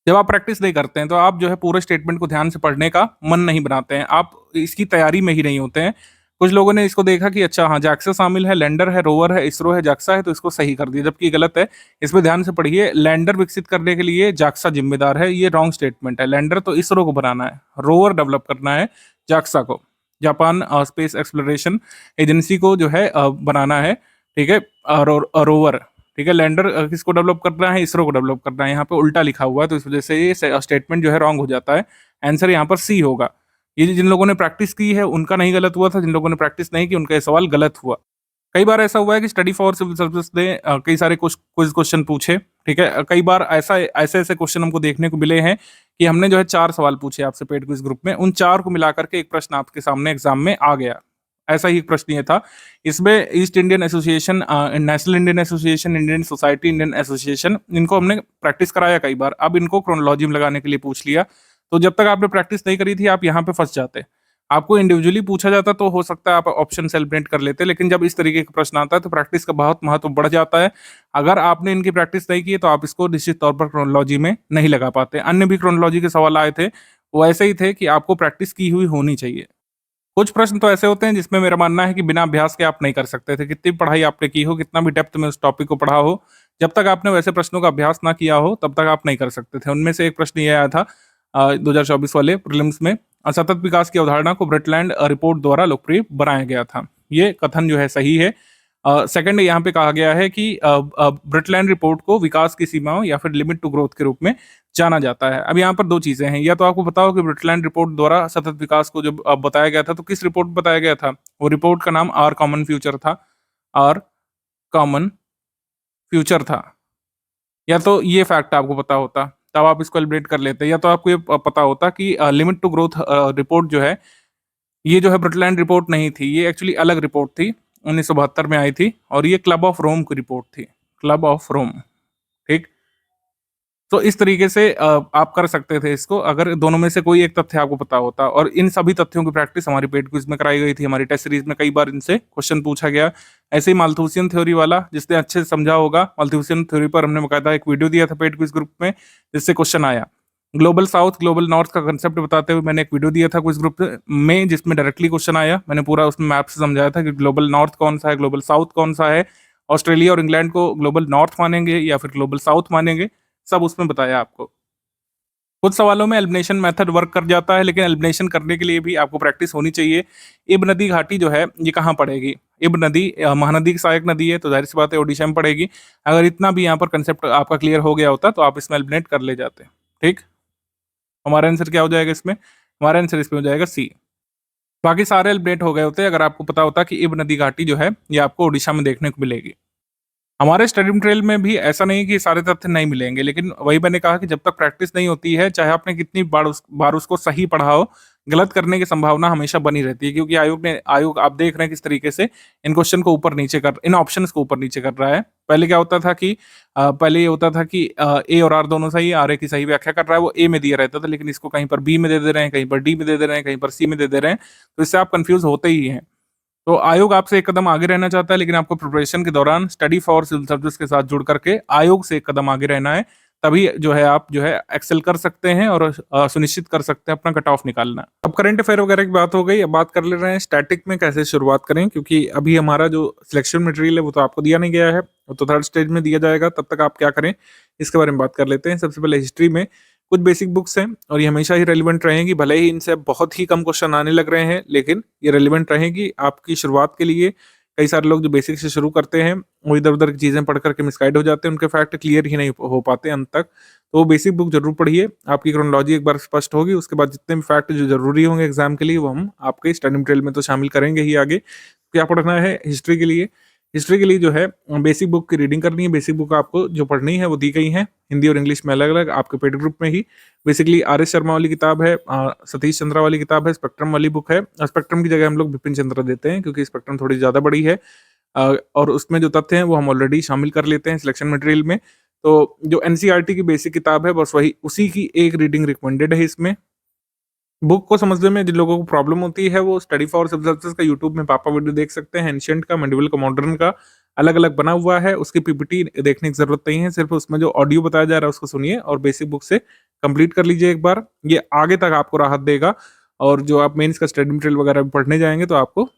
जब आप प्रैक्टिस नहीं करते हैं, तो आप जो है पूरे स्टेटमेंट को ध्यान से पढ़ने का मन नहीं बनाते हैं, आप इसकी तैयारी में ही नहीं होते हैं। कुछ लोगों ने इसको देखा कि अच्छा हाँ, JAXA शामिल है, लैंडर है, रोवर है, इसरो है, JAXA है, तो इसको सही कर दिया, जबकि ये गलत है। इसमें ध्यान से पढ़िए, लैंडर विकसित करने के लिए JAXA जिम्मेदार है, ये रॉन्ग स्टेटमेंट है। लैंडर तो इसरो को बनाना है, रोवर डेवलप करना है JAXA को, जापान स्पेस एक्सप्लोरेशन एजेंसी को जो है बनाना है, ठीक है? रोवर, ठीक है? लैंडर किसको डेवलप करना है? इसरो को डेवलप करना है। यहाँ पे उल्टा लिखा हुआ है, तो इस वजह से ये स्टेटमेंट जो है रॉन्ग हो जाता है। आंसर यहाँ पर सी होगा। ये जिन लोगों ने प्रैक्टिस की है उनका नहीं गलत हुआ था, जिन लोगों ने प्रैक्टिस नहीं की उनका ये सवाल गलत हुआ। कई बार ऐसा हुआ है कि स्टडी फॉर सिविल सर्विस ने कई सारे क्विज क्वेश्चन पूछे, ठीक है? कई बार ऐसे क्वेश्चन हमको देखने को मिले हैं कि हमने जो है 4 सवाल पूछे आपसे पेड क्विज ग्रुप में, उन 4 को मिला करके एक प्रश्न आपके सामने एग्जाम में आ गया। ऐसा ही एक प्रश्न ये था। इसमें east Indian association, national Indian association, Indian society, Indian association, इनको हमने प्रैक्टिस कराया कई बार। अब इनको क्रोनोलॉजी में लगाने के लिए पूछ लिया। तो जब तक आपने प्रैक्टिस नहीं करी थी, आप यहाँ पे फँस जाते। आपको इंडिविजुअली पूछा जाता तो हो सकता है आप ऑप्शन सेलिब्रेट कर लेते, लेकिन जब इस तरीके का प्रश्न आता है तो प्रैक्टिस का बहुत महत्व बढ़ जाता है। अगर आपने इनकी प्रैक्टिस नहीं की है तो आप इसको निश्चित तौर पर क्रोनोलॉजी में नहीं लगा पाते। अन्य भी क्रोनोलॉजी के सवाल आए थे, वो ऐसे ही थे कि आपको प्रैक्टिस की हुई होनी चाहिए। कुछ प्रश्न तो ऐसे होते हैं जिसमें मेरा मानना है कि बिना अभ्यास के आप नहीं कर सकते थे। कितनी भी पढ़ाई आपने की हो, कितना भी डेप्थ में उस टॉपिक को पढ़ा हो, जब तक आपने वैसे प्रश्नों का अभ्यास ना किया हो, तब तक आप नहीं कर सकते थे। उनमें से एक प्रश्न ये आया था 2024 वाले प्रीलिम्स में, सतत विकास की अवधारणा को ब्रिटलैंड रिपोर्ट द्वारा लोकप्रिय बनाया गया था। ये कथन जो है सही है। सेकंड यहाँ पे कहा गया है कि ब्रिटलैंड रिपोर्ट को विकास की सीमाओं या फिर लिमिट टू ग्रोथ के रूप में जाना जाता है। अब यहाँ पर 2 चीजें हैं, या तो आपको पता हो कि ब्रिटलैंड रिपोर्ट द्वारा सतत विकास को जब बताया गया था तो किस रिपोर्ट में बताया गया था? वो रिपोर्ट का नाम आर कॉमन फ्यूचर था, आर कॉमन फ्यूचर था। या तो ये फैक्ट आपको पता होता, तब आप इसको एलिब्रेट कर लेते, या तो आपको ये पता होता कि लिमिट टू ग्रोथ रिपोर्ट जो है, ये जो है ब्रिटलैंड रिपोर्ट नहीं थी, ये एक्चुअली अलग रिपोर्ट थी, 1972 में आई थी और ये क्लब ऑफ रोम की रिपोर्ट थी, क्लब ऑफ रोम, ठीक? तो इस तरीके से आप कर सकते थे इसको, अगर दोनों में से कोई एक तथ्य आपको पता होता। और इन सभी तथ्यों की प्रैक्टिस हमारी पेड क्विज में कराई गई थी, हमारी टेस्ट सीरीज में कई बार इनसे क्वेश्चन पूछा गया। ऐसे ही माल्थूसियन थ्योरी वाला, जिसने अच्छे से समझा होगा, माल्थूसियन थ्योरी पर हमने बकायदा एक वीडियो दिया था पेड क्विज ग्रुप में, जिससे क्वेश्चन आया। ग्लोबल साउथ, ग्लोबल नॉर्थ का कंसेप्ट बताते हुए मैंने एक वीडियो दिया था क्विज ग्रुप में, जिसमें डायरेक्टली क्वेश्चन आया। मैंने पूरा उसमें मैप से समझाया था कि ग्लोबल नॉर्थ कौन सा है, ग्लोबल साउथ कौन सा है, ऑस्ट्रेलिया और इंग्लैंड को ग्लोबल नॉर्थ मानेंगे या फिर ग्लोबल साउथ मानेंगे, सब उसमें बताया आपको। कुछ सवालों में एलिमिनेशन मेथड वर्क कर जाता है, लेकिन एलिमिनेशन करने के लिए भी आपको प्रैक्टिस होनी चाहिए। इब नदी घाटी जो है ये कहाँ पड़ेगी? इब नदी महानदी की सहायक नदी है, तो जाहिर सी बात है ओडिशा में पड़ेगी। अगर इतना भी यहाँ पर कंसेप्ट आपका क्लियर हो गया होता तो आप इसमें एलिमिनेट कर ले जाते, ठीक? हमारा आंसर क्या हो जाएगा इसमें? हमारा आंसर इसमें हो जाएगा सी। बाकी सारे एलिमिनेट हो गए होते अगर आपको पता होता कि इब नदी घाटी जो है ये आपको ओडिशा में देखने को मिलेगी। हमारे स्टडी मटेरियल में भी ऐसा नहीं कि सारे तथ्य नहीं मिलेंगे, लेकिन वही मैंने कहा कि जब तक प्रैक्टिस नहीं होती है, चाहे आपने कितनी बार उसको सही पढ़ा हो, गलत करने की संभावना हमेशा बनी रहती है, क्योंकि आयोग आप देख रहे हैं किस तरीके से इन क्वेश्चन को ऊपर नीचे कर इन ऑप्शंस को ऊपर नीचे कर रहा है। पहले क्या होता था कि पहले ये होता था कि ए और आर दोनों सही है, आर ए की सही व्याख्या कर रहा है वो ए में दिया रहता था, लेकिन इसको कहीं पर बी में दे दे रहे हैं, कहीं पर डी में दे दे रहे हैं, कहीं पर सी में दे दे रहे हैं, तो इससे आप कंफ्यूज होते ही हैं। तो आयोग आपसे एक कदम आगे रहना चाहता है, लेकिन आपको प्रिपरेशन के दौरान स्टडी फॉर सिविल सर्विस के साथ जुड़ करके आयोग से एक कदम आगे रहना है, तभी जो है आप जो है एक्सेल कर सकते हैं और सुनिश्चित कर सकते हैं अपना कट ऑफ निकालना। अब करंट अफेयर वगैरह की बात हो गई, अब बात कर ले रहे हैं स्टैटिक में कैसे शुरुआत करें, क्योंकि अभी हमारा जो सिलेक्शन मटेरियल है वो तो आपको दिया नहीं गया है, वो तो थर्ड स्टेज में दिया जाएगा। तब तक आप क्या करें इसके बारे में बात कर लेते हैं। सबसे पहले हिस्ट्री में कुछ बेसिक बुक्स हैं और ये हमेशा ही रेलिवेंट रहेंगी, भले ही इनसे बहुत ही कम क्वेश्चन आने लग रहे हैं, लेकिन ये रेलिवेंट रहेगी आपकी शुरुआत के लिए। कई सारे लोग जो बेसिक से शुरू करते हैं वो इधर उधर की चीजें पढ़ करके मिसगाइड हो जाते हैं, उनके फैक्ट क्लियर ही नहीं हो पाते अंत तक। तो वो बेसिक बुक जरूर पढ़िए, आपकी क्रोनोलॉजी एक बार स्पष्ट होगी, उसके बाद जितने भी फैक्ट जो जरूरी होंगे एग्जाम के लिए वो हम आपके स्टडी मटेरियल में तो शामिल करेंगे ही। आगे क्या पढ़ना है हिस्ट्री के लिए? हिस्ट्री के लिए जो है बेसिक बुक की रीडिंग करनी है। बेसिक बुक आपको जो पढ़नी है वो दी गई है हिंदी और इंग्लिश में अलग अलग आपके पेड ग्रुप में ही। बेसिकली आर एस शर्मा वाली किताब है, सतीश चंद्रा वाली किताब है, स्पेक्ट्रम वाली बुक है। स्पेक्ट्रम की जगह हम लोग बिपिन चंद्रा देते हैं क्योंकि स्पेक्ट्रम थोड़ी ज्यादा बड़ी है, और उसमें जो तथ्य हैं वो हम ऑलरेडी शामिल कर लेते हैं सिलेक्शन मटेरियल में। तो जो एनसीईआरटी की बेसिक किताब है बस वही उसी की एक रीडिंग रिकमेंडेड है। इसमें बुक को समझने में जिन लोगों को प्रॉब्लम होती है वो स्टडी फॉर सिविल सर्विसेज का यूट्यूब में पापा वीडियो देख सकते हैं। एंशिएंट का, मेडिवल का, मॉडर्न का अलग अलग बना हुआ है, उसकी पीपीटी देखने की जरूरत नहीं है, सिर्फ उसमें जो ऑडियो बताया जा रहा है उसको सुनिए और बेसिक बुक से कंप्लीट कर लीजिए एक बार। ये आगे तक आपको राहत देगा, और जो आप मेंस का स्टडी मटेरियल वगैरह पढ़ने जाएंगे तो आपको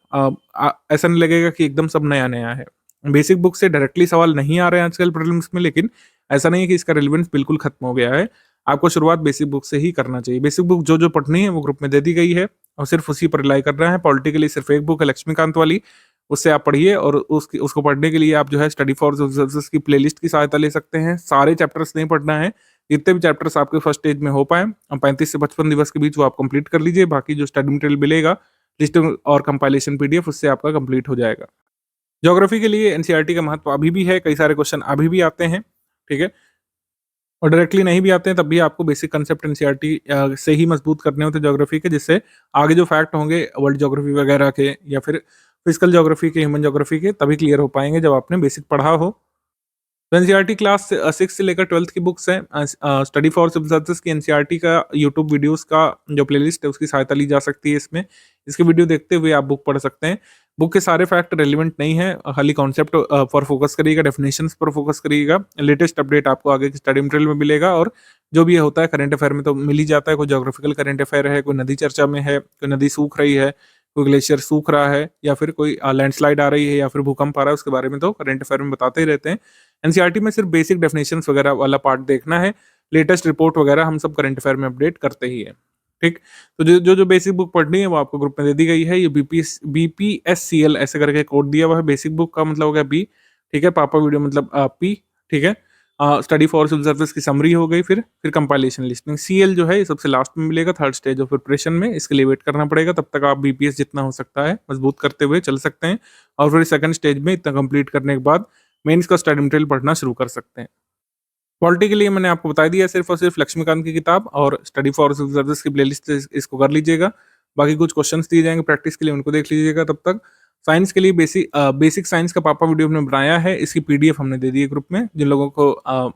ऐसा नहीं लगेगा कि एकदम सब नया नया है। बेसिक बुक से डायरेक्टली सवाल नहीं आ रहे हैं आजकल प्रीलिम्स में, लेकिन ऐसा नहीं है कि इसका रिलेवेंस बिल्कुल खत्म हो गया है। आपको शुरुआत बेसिक बुक से ही करना चाहिए। बेसिक बुक जो जो पढ़नी है वो ग्रुप में दे दी गई है और सिर्फ उसी पर रिलाई करना है। पॉलिटी के लिए सिर्फ एक बुक है लक्ष्मीकांत वाली, उससे आप पढ़िए, और उसको पढ़ने के लिए आप जो है स्टडी फॉर सर्विसेज की प्लेलिस्ट की सहायता ले सकते हैं। सारे चैप्टर्स नहीं पढ़ना है, जितने भी चैप्टर्स आपके फर्स्ट स्टेज में हो पाए 35 से 55 दिवस के बीच वो आप कंप्लीट कर लीजिए। बाकी जो स्टडी मटेरियल मिलेगा लिस्टिंग और कंपाइलेशन पीडीएफ उससे आपका कंप्लीट हो जाएगा। ज्योग्राफी के लिए एनसीईआरटी का महत्व अभी भी है, कई सारे क्वेश्चन अभी भी आते हैं, ठीक है, और डायरेक्टली नहीं भी आते हैं तब भी आपको बेसिक कंसेप्ट एनसीईआरटी से ही मजबूत करने होते हैं ज्योग्राफी के, जिससे आगे जो फैक्ट होंगे वर्ल्ड ज्योग्राफी वगैरह के या फिर फिजिकल ज्योग्राफी के, ह्यूमन ज्योग्राफी के, तभी क्लियर हो पाएंगे जब आपने बेसिक पढ़ा हो। तो एनसीईआरटी क्लास 6 से लेकर 12th की बुक्स हैं। स्टडी फॉर सिविल सर्विसेज की एनसीईआरटी का यूट्यूब वीडियोस का जो प्लेलिस्ट है उसकी सहायता ली जा सकती है। इसमें इसके वीडियो देखते हुए आप बुक पढ़ सकते हैं। बुक के सारे फैक्ट रेलिवेंट नहीं है, खाली कॉन्सेप्ट पर फोकस करिएगा, डेफिनेशंस पर फोकस करिएगा। लेटेस्ट अपडेट आपको आगे की स्टडी मटेरियल में मिलेगा, और जो भी ये होता है करंट अफेयर में तो मिल ही जाता है। कोई ज्योग्राफिकल करंट अफेयर है, कोई नदी चर्चा में है, कोई नदी सूख रही है, कोई ग्लेशियर सूख रहा है, या फिर कोई लैंडस्लाइड आ रही है, या फिर भूकंप आ रहा है, उसके बारे में तो करंट अफेयर में बताते ही रहते हैं। एनसीईआरटी में सिर्फ बेसिक डेफिनेशंस वगैरह वाला पार्ट देखना है, लेटेस्ट रिपोर्ट वगैरह हम सब करंट अफेयर में अपडेट करते ही है। ठीक, तो जो बेसिक बुक पढ़नी है वो आपको ग्रुप में दे दी गई है। ये BPSCL ऐसे करके कोड दिया हुआ है। बेसिक बुक का मतलब हो गया बी, ठीक है, पापा वीडियो मतलब पी, ठीक है। स्टडी फॉर सिविल सर्विस की समरी हो गई, फिर कंपाइलेशन लिस्टिंग। सीएल जो है ये सबसे लास्ट में मिलेगा, थर्ड स्टेज ऑफ प्रिपरेशन में, इसके लिए वेट करना पड़ेगा। तब तक आप बीपीएस जितना हो सकता है मजबूत करते हुए चल सकते हैं, और फिर सेकंड स्टेज में इतना कंप्लीट करने के बाद मेंस का स्टडी मटेरियल पढ़ना शुरू कर सकते हैं। पॉलिटी के लिए मैंने आपको बता दिया, सिर्फ और सिर्फ लक्ष्मीकांत की किताब और स्टडी फॉर सिविल सर्विस की प्लेलिस्ट इसको कर लीजिएगा। बाकी कुछ क्वेश्चंस दिए जाएंगे प्रैक्टिस के लिए, उनको देख लीजिएगा। तब तक साइंस के लिए बेसिक साइंस का पापा वीडियो हमने बनाया है, इसकी पीडीएफ हमने दे दी है ग्रुप में। जिन लोगों को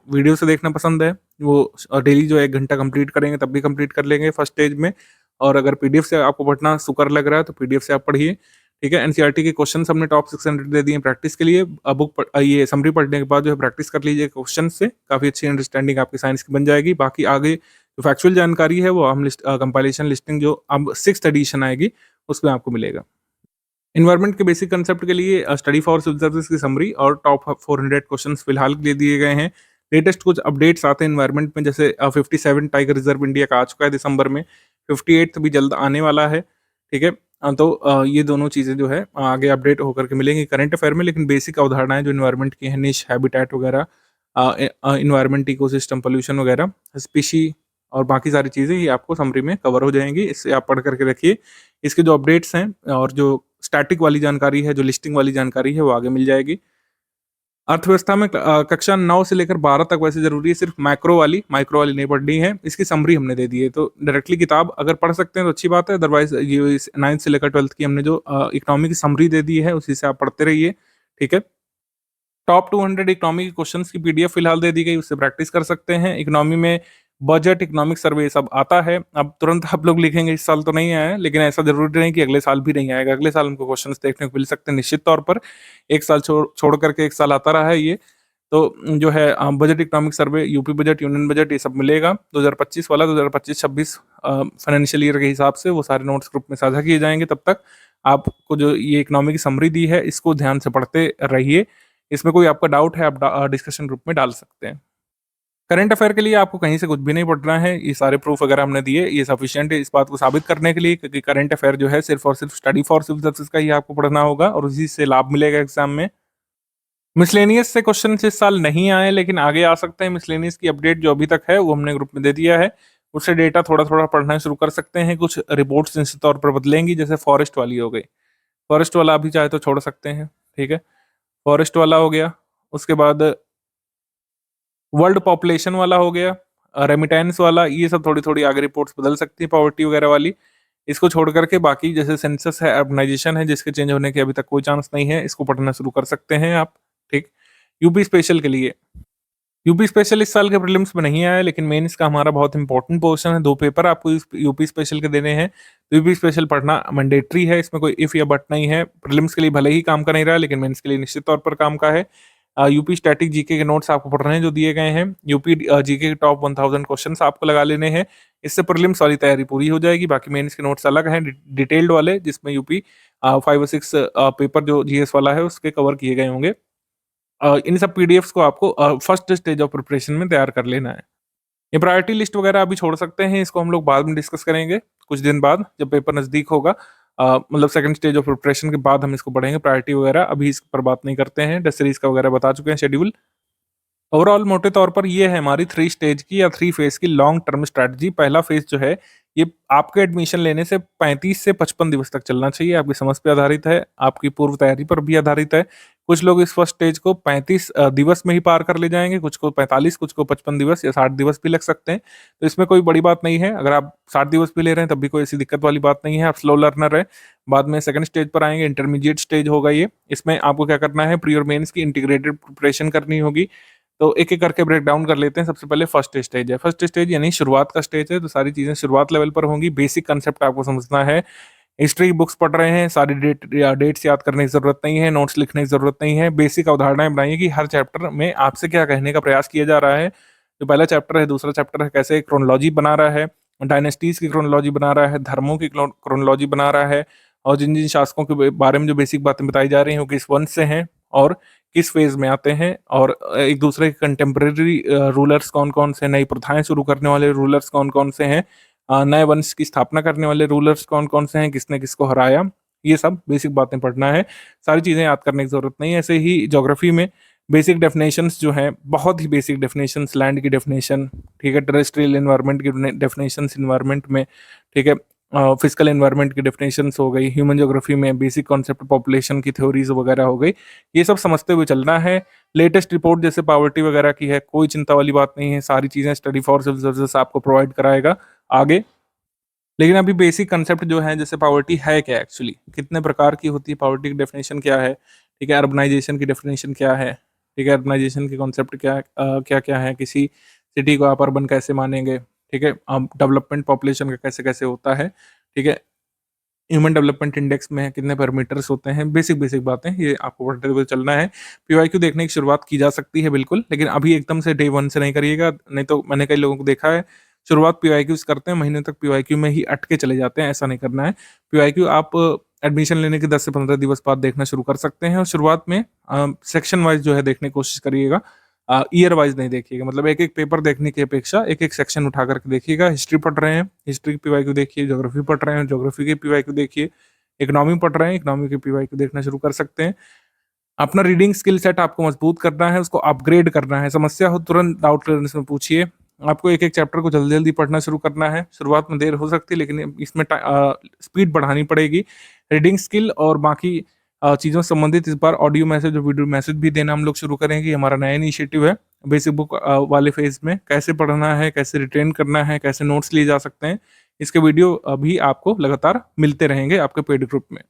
वीडियो से देखना पसंद है वो डेली जो 1 घंटा कंप्लीट करेंगे तब भी कंप्लीट कर लेंगे फर्स्ट स्टेज में, और अगर पीडीएफ से आपको पढ़ना सुकर लग रहा है तो पीडीएफ से आप पढ़िए, ठीक है। एनसीईआरटी के क्वेश्चन हमने टॉप 600 दे दिए प्रैक्टिस के लिए। ये समरी पढ़ने के बाद जो है प्रैक्टिस कर लीजिए क्वेश्चन से, काफी अच्छी अंडरस्टैंडिंग आपकी साइंस की बन जाएगी। बाकी आगे जो फैक्चुअल जानकारी है वो हम कंपाइलेशन लिस्टिंग जो अब 6th एडिशन आएगी उसमें आपको मिलेगा। इन्वायरमेंट के बेसिक कंसेप्ट के लिए स्टडी फॉर सिविल सर्विस की समरी और टॉप 400 क्वेश्चंस फिलहाल के लिए दिए गए हैं। लेटेस्ट कुछ अपडेट्स आते हैं इन्वायरमेंट में, जैसे 57 टाइगर रिजर्व इंडिया का आ चुका है दिसंबर में, 58th भी जल्द आने वाला है, ठीक है। तो ये दोनों चीज़ें जो है आगे अपडेट होकर के मिलेंगी करंट अफेयर में, लेकिन बेसिक अवधारणाएं जो इन्वायरमेंट की है, निश, हैबिटेट वगैरह, इन्वायरमेंट, इकोसिस्टम, पोल्यूशन वगैरह, स्पीशी और बाकी सारी चीज़ें ये आपको समरी में कवर हो जाएंगी। इससे आप पढ़ करके रखिए। इसके जो अपडेट्स हैं और जो स्टैटिक वाली जानकारी है, जो लिस्टिंग वाली जानकारी है, वो आगे मिल जाएगी। अर्थव्यवस्था में कक्षा 9 से लेकर 12 तक वैसे जरूरी है, सिर्फ माइक्रो वाली नहीं पढ़नी है। इसकी समरी हमने दे दी है, तो डायरेक्टली किताब अगर पढ़ सकते हैं तो अच्छी बात है, अदरवाइज ये 9th से लेकर 12th की हमने जो इकोनॉमी की समरी दे दी है उसी से आप पढ़ते रहिए, ठीक है। टॉप 200 इकोनॉमी के क्वेश्चंस की पीडीएफ फिलहाल दे दी गई, उससे प्रैक्टिस कर सकते हैं। इकोनॉमी में बजट, इकोनॉमिक सर्वे सब आता है। अब तुरंत आप लोग लिखेंगे इस साल तो नहीं आया है, लेकिन ऐसा जरूरी नहीं कि अगले साल भी नहीं आएगा। अगले साल हमको क्वेश्चंस देखने को मिल सकते हैं निश्चित तौर पर। एक साल छोड़ करके एक साल आता रहा है ये। तो जो है budget, economic survey, UP budget, union budget, ये सब मिलेगा 2025 वाला। 2025-26 फाइनेंशियल ईयर के हिसाब से वो सारे नोट्स ग्रुप में साझा किए जाएंगे। तब तक आपको जो ये इकोनॉमी की समरी दी है इसको ध्यान से पढ़ते रहिए। इसमें कोई आपका डाउट है आप डिस्कशन ग्रुप में डाल सकते हैं। करंट अफेयर के लिए आपको कहीं से कुछ भी नहीं पढ़ना है, ये सारे प्रूफ वगैरह हमने दिए, ये सफिशिएंट है इस बात को साबित करने के लिए कि करंट अफेयर जो है सिर्फ और सिर्फ स्टडी फॉर सिविल सर्विसेज का ही आपको पढ़ना होगा और उसी से लाभ मिलेगा एग्जाम में। मिसलेनियस से क्वेश्चन इस साल नहीं आए, लेकिन आगे आ सकते हैं। मिसलेनियस की अपडेट जो अभी तक है वो हमने ग्रुप में दे दिया है, उससे डेटा थोड़ा थोड़ा पढ़ना शुरू कर सकते हैं। कुछ रिपोर्ट्स निश्चित तौर पर बदलेंगी, जैसे फॉरेस्ट वाली हो गई। फॉरेस्ट वाला अभी चाहे तो छोड़ सकते हैं, ठीक है। फॉरेस्ट वाला हो गया, उसके बाद वर्ल्ड पॉपुलेशन वाला हो गया, रेमिटेंस वाला, ये सब थोड़ी थोड़ी आगे रिपोर्ट्स बदल सकती है, पॉवर्टी वगैरह वाली। इसको छोड़ करके बाकी जैसे सेंसस है, अर्बनाइजेशन है, जिसके चेंज होने के अभी तक कोई चांस नहीं है, इसको पढ़ना शुरू कर सकते हैं आप, ठीक। यूपी स्पेशल के लिए, यूपी स्पेशल इस साल के प्रीलिम्स में नहीं आया, लेकिन मेंस का हमारा बहुत इंपॉर्टेंट पोर्शन है। 2 पेपर आपको यूपी स्पेशल के देने हैं, तो यूपी स्पेशल पढ़ना मैंडेटरी है, इसमें कोई इफ या बट नहीं है। प्रीलिम्स के लिए भले ही काम का नहीं रहा, लेकिन मेंस के लिए निश्चित तौर पर काम का है। यूपी स्टैटिक जीके के नोट्स आपको पढ़ने हैं जो दिए गए हैं। यूपी जीके के टॉप 1000 क्वेश्चंस आपको लगा लेने हैं, इससे प्रीलिम्स वाली तैयारी पूरी हो जाएगी। बाकी मेंस के नोट्स अलग हैं, डिटेल्ड वाले, जिसमें यूपी 5 और 6 पेपर जो जीएस वाला है उसके कवर किए गए होंगे। इन सब पीडीएफ्स को आपको फर्स्ट स्टेज ऑफ प्रिपरेशन में तैयार कर लेना है। ये प्रायोरिटी लिस्ट वगैरह अभी छोड़ सकते हैं, इसको हम लोग बाद में डिस्कस करेंगे कुछ दिन बाद, जब पेपर नजदीक होगा। मतलब सेकंड स्टेज ऑफ प्रिपरेशन के बाद हम इसको पढ़ेंगे प्रायोरिटी वगैरह, अभी इस पर बात नहीं करते हैं। टेस्ट सीरीज का वगैरह बता चुके हैं शेड्यूल। ओवरऑल मोटे तौर पर ये है हमारी 3 स्टेज की या 3 फेज की लॉन्ग टर्म स्ट्रैटेजी। पहला फेज जो है ये आपके एडमिशन लेने से 35 से 55 दिवस तक चलना चाहिए, आपकी समझ पे आधारित है, आपकी पूर्व तैयारी पर भी आधारित है। कुछ लोग इस फर्स्ट स्टेज को 35 दिवस में ही पार कर ले जाएंगे, कुछ को 45, कुछ को 55 दिवस या 60 दिवस भी लग सकते हैं। तो इसमें कोई बड़ी बात नहीं है, अगर आप 60 दिवस भी ले रहे हैं तब भी कोई ऐसी दिक्कत वाली बात नहीं है, आप स्लो लर्नर है। बाद में सेकंड स्टेज पर आएंगे, इंटरमीडिएट स्टेज होगा ये। इसमें आपको क्या करना है, प्री और मेंस की इंटीग्रेटेड प्रिपरेशन करनी होगी। तो एक एक करके ब्रेक डाउन कर लेते हैं। सबसे पहले फर्स्ट स्टेज है, फर्स्ट स्टेज यानी शुरुआत का स्टेज है, तो सारी चीजें शुरुआत लेवल पर होंगी। बेसिक कंसेप्ट आपको समझना है। हिस्ट्री की बुक्स पढ़ रहे हैं, सारी डेट्स याद करने की जरूरत नहीं है, नोट्स लिखने की जरूरत नहीं है। बेसिक अवधारणाएं बनाइए कि हर चैप्टर में आपसे क्या कहने का प्रयास किया जा रहा है। जो पहला चैप्टर है, दूसरा चैप्टर है, कैसे क्रोनोलॉजी बना रहा है, डायनेस्टीज की क्रोनोलॉजी बना रहा है, धर्मों की क्रोनोलॉजी बना रहा है, और जिन जिन शासकों के बारे में जो बेसिक बातें बताई जा रही हैं वो किस वंश से हैं और किस फेज में आते हैं, और एक दूसरे के कंटेम्प्रेरी रूलर्स कौन कौन से, नई प्रथाएं शुरू करने वाले रूलर्स कौन कौन से हैं, नए वंश की स्थापना करने वाले रूलर्स कौन कौन से हैं, किसने किसको हराया, ये सब बेसिक बातें पढ़ना है। सारी चीज़ें याद करने की जरूरत नहीं है। ऐसे ही ज्योग्राफी में बेसिक डेफिनेशंस जो हैं, बहुत ही बेसिक डेफिनेशंस, लैंड की डेफिनेशन, ठीक है, टेरेस्ट्रियल एनवायरनमेंट की डेफिनेशंस एनवायरनमेंट में, ठीक है, फिजिकल एनवायरनमेंट की डेफिनेशंस हो गई, ह्यूमन ज्योग्राफी में बेसिक कॉन्सेप्ट पॉपुलेशन की थ्योरीज वगैरह हो गई, ये सब समझते हुए चलना है। लेटेस्ट रिपोर्ट जैसे पॉवर्टी वगैरह की है, कोई चिंता वाली बात नहीं है, सारी चीज़ें स्टडी फॉर सिविल सर्विसेज आपको प्रोवाइड कराएगा आगे। लेकिन अभी बेसिक कंसेप्ट जो है, जैसे पॉवर्टी है क्या एक्चुअली, कितने प्रकार की होती है, पॉवर्टी की डेफिनेशन क्या है, ठीक है, अर्बनाइजेशन की डेफिनेशन क्या है, ठीक है, अर्बनाइजेशन के कॉन्सेप्ट क्या क्या है, किसी सिटी को आप अर्बन कैसे मानेंगे, ठीक है, डेवलपमेंट पॉपुलेशन का कैसे कैसे होता है, ठीक है, ह्यूमन डेवलपमेंट इंडेक्स में कितने पैरामीटर्स होते हैं, बेसिक बेसिक बातें ये आपको पढ़ते हुए चलना है। पीवाईक्यू देखने की शुरुआत की जा सकती है बिल्कुल, लेकिन अभी एकदम से डे 1 से नहीं करिएगा, नहीं तो मैंने कई लोगों को देखा है शुरुआत पीवाईक्यू से करते हैं, महीने तक पीवाईक्यू में ही अटके चले जाते हैं, ऐसा नहीं करना है। पीवाईक्यू आप एडमिशन लेने के 10 से 15 दिवस बाद देखना शुरू कर सकते हैं, और शुरुआत में सेक्शन वाइज जो है देखने की कोशिश करिएगा, ईयर वाइज नहीं देखिएगा। मतलब एक एक पेपर देखने की अपेक्षा एक एक सेक्शन उठा करके देखिएगा। हिस्ट्री पढ़ रहे हैं, हिस्ट्री की पीवाईक्यू देखिए, ज्योग्राफी पढ़ रहे हैं, ज्योग्राफी की पीवाईक्यू देखिए, इकोनॉमी पढ़ रहे हैं, इकोनॉमी की पीवाईक्यू देखना शुरू कर सकते हैं। अपना रीडिंग स्किल सेट आपको मजबूत करना है, उसको अपग्रेड करना है। समस्या हो तुरंत डाउट क्लियरेंस में पूछिए। आपको एक एक चैप्टर को जल्दी जल्दी पढ़ना शुरू करना है। शुरुआत में देर हो सकती है, लेकिन इसमें स्पीड बढ़ानी पड़ेगी। रीडिंग स्किल और बाकी चीज़ों से संबंधित इस बार ऑडियो मैसेज और वीडियो मैसेज भी देना हम लोग शुरू करेंगे। ये हमारा नया इनिशिएटिव है। बेसिक बुक वाले फेज़ में कैसे पढ़ना है, कैसे रिटेन करना है, कैसे नोट्स लिए जा सकते हैं, इसके वीडियो भी आपको लगातार मिलते रहेंगे आपके पेड ग्रुप में।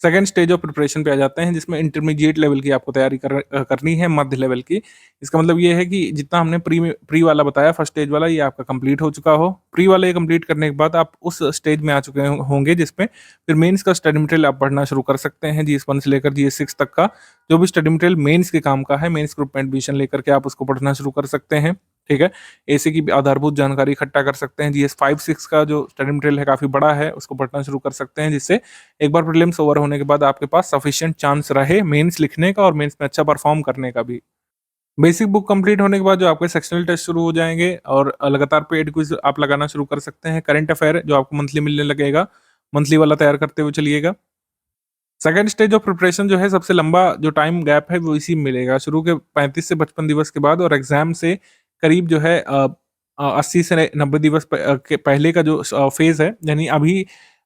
सेकंड स्टेज ऑफ प्रिपरेशन पे आ जाते हैं, जिसमें इंटरमीडिएट लेवल की आपको तैयारी करनी है, मध्य लेवल की। इसका मतलब ये है कि जितना हमने प्री वाला बताया, फर्स्ट स्टेज वाला, ये आपका कंप्लीट हो चुका हो। प्री वाला ये कंप्लीट करने के बाद आप उस स्टेज में आ चुके होंगे जिसमें फिर मेंस का स्टडी मटेरियल आप पढ़ना शुरू कर सकते हैं। GS1 से लेकर GS6 तक का जो भी स्टडी मटेरियल मेंस के काम का है, मेंस ग्रुप में एडमिशन लेकर के आप उसको पढ़ना शुरू कर सकते हैं। ठीक है, एसी की भी आधारभूत जानकारी इकट्ठा कर सकते हैं। GS5-6 का जो स्टडी मटेरियल है काफ़ी बड़ा है, उसको पढ़ना शुरू कर सकते हैं, जिससे एक बार प्रीलिम्स ओवर होने के बाद आपके पास सफिशिएंट चांस रहे मेंस लिखने का और मेंस में अच्छा परफॉर्म करने का भी। बेसिक बुक कंप्लीट होने के बाद जो आपके सेक्शनल टेस्ट शुरू हो जाएंगे और लगातार पेड क्विज आप लगाना शुरू कर सकते हैं। करंट अफेयर जो आपको मंथली मिलने लगेगा, मंथली वाला तैयार करते हुए चलिएगा। सेकंड स्टेज ऑफ प्रिपरेशन जो है, सबसे लंबा जो टाइम गैप है वो इसी में मिलेगा, शुरू के 35 से 55 दिवस के बाद और एग्जाम से करीब जो है 80 से 90 दिवस के पहले का जो फेज है, यानी अभी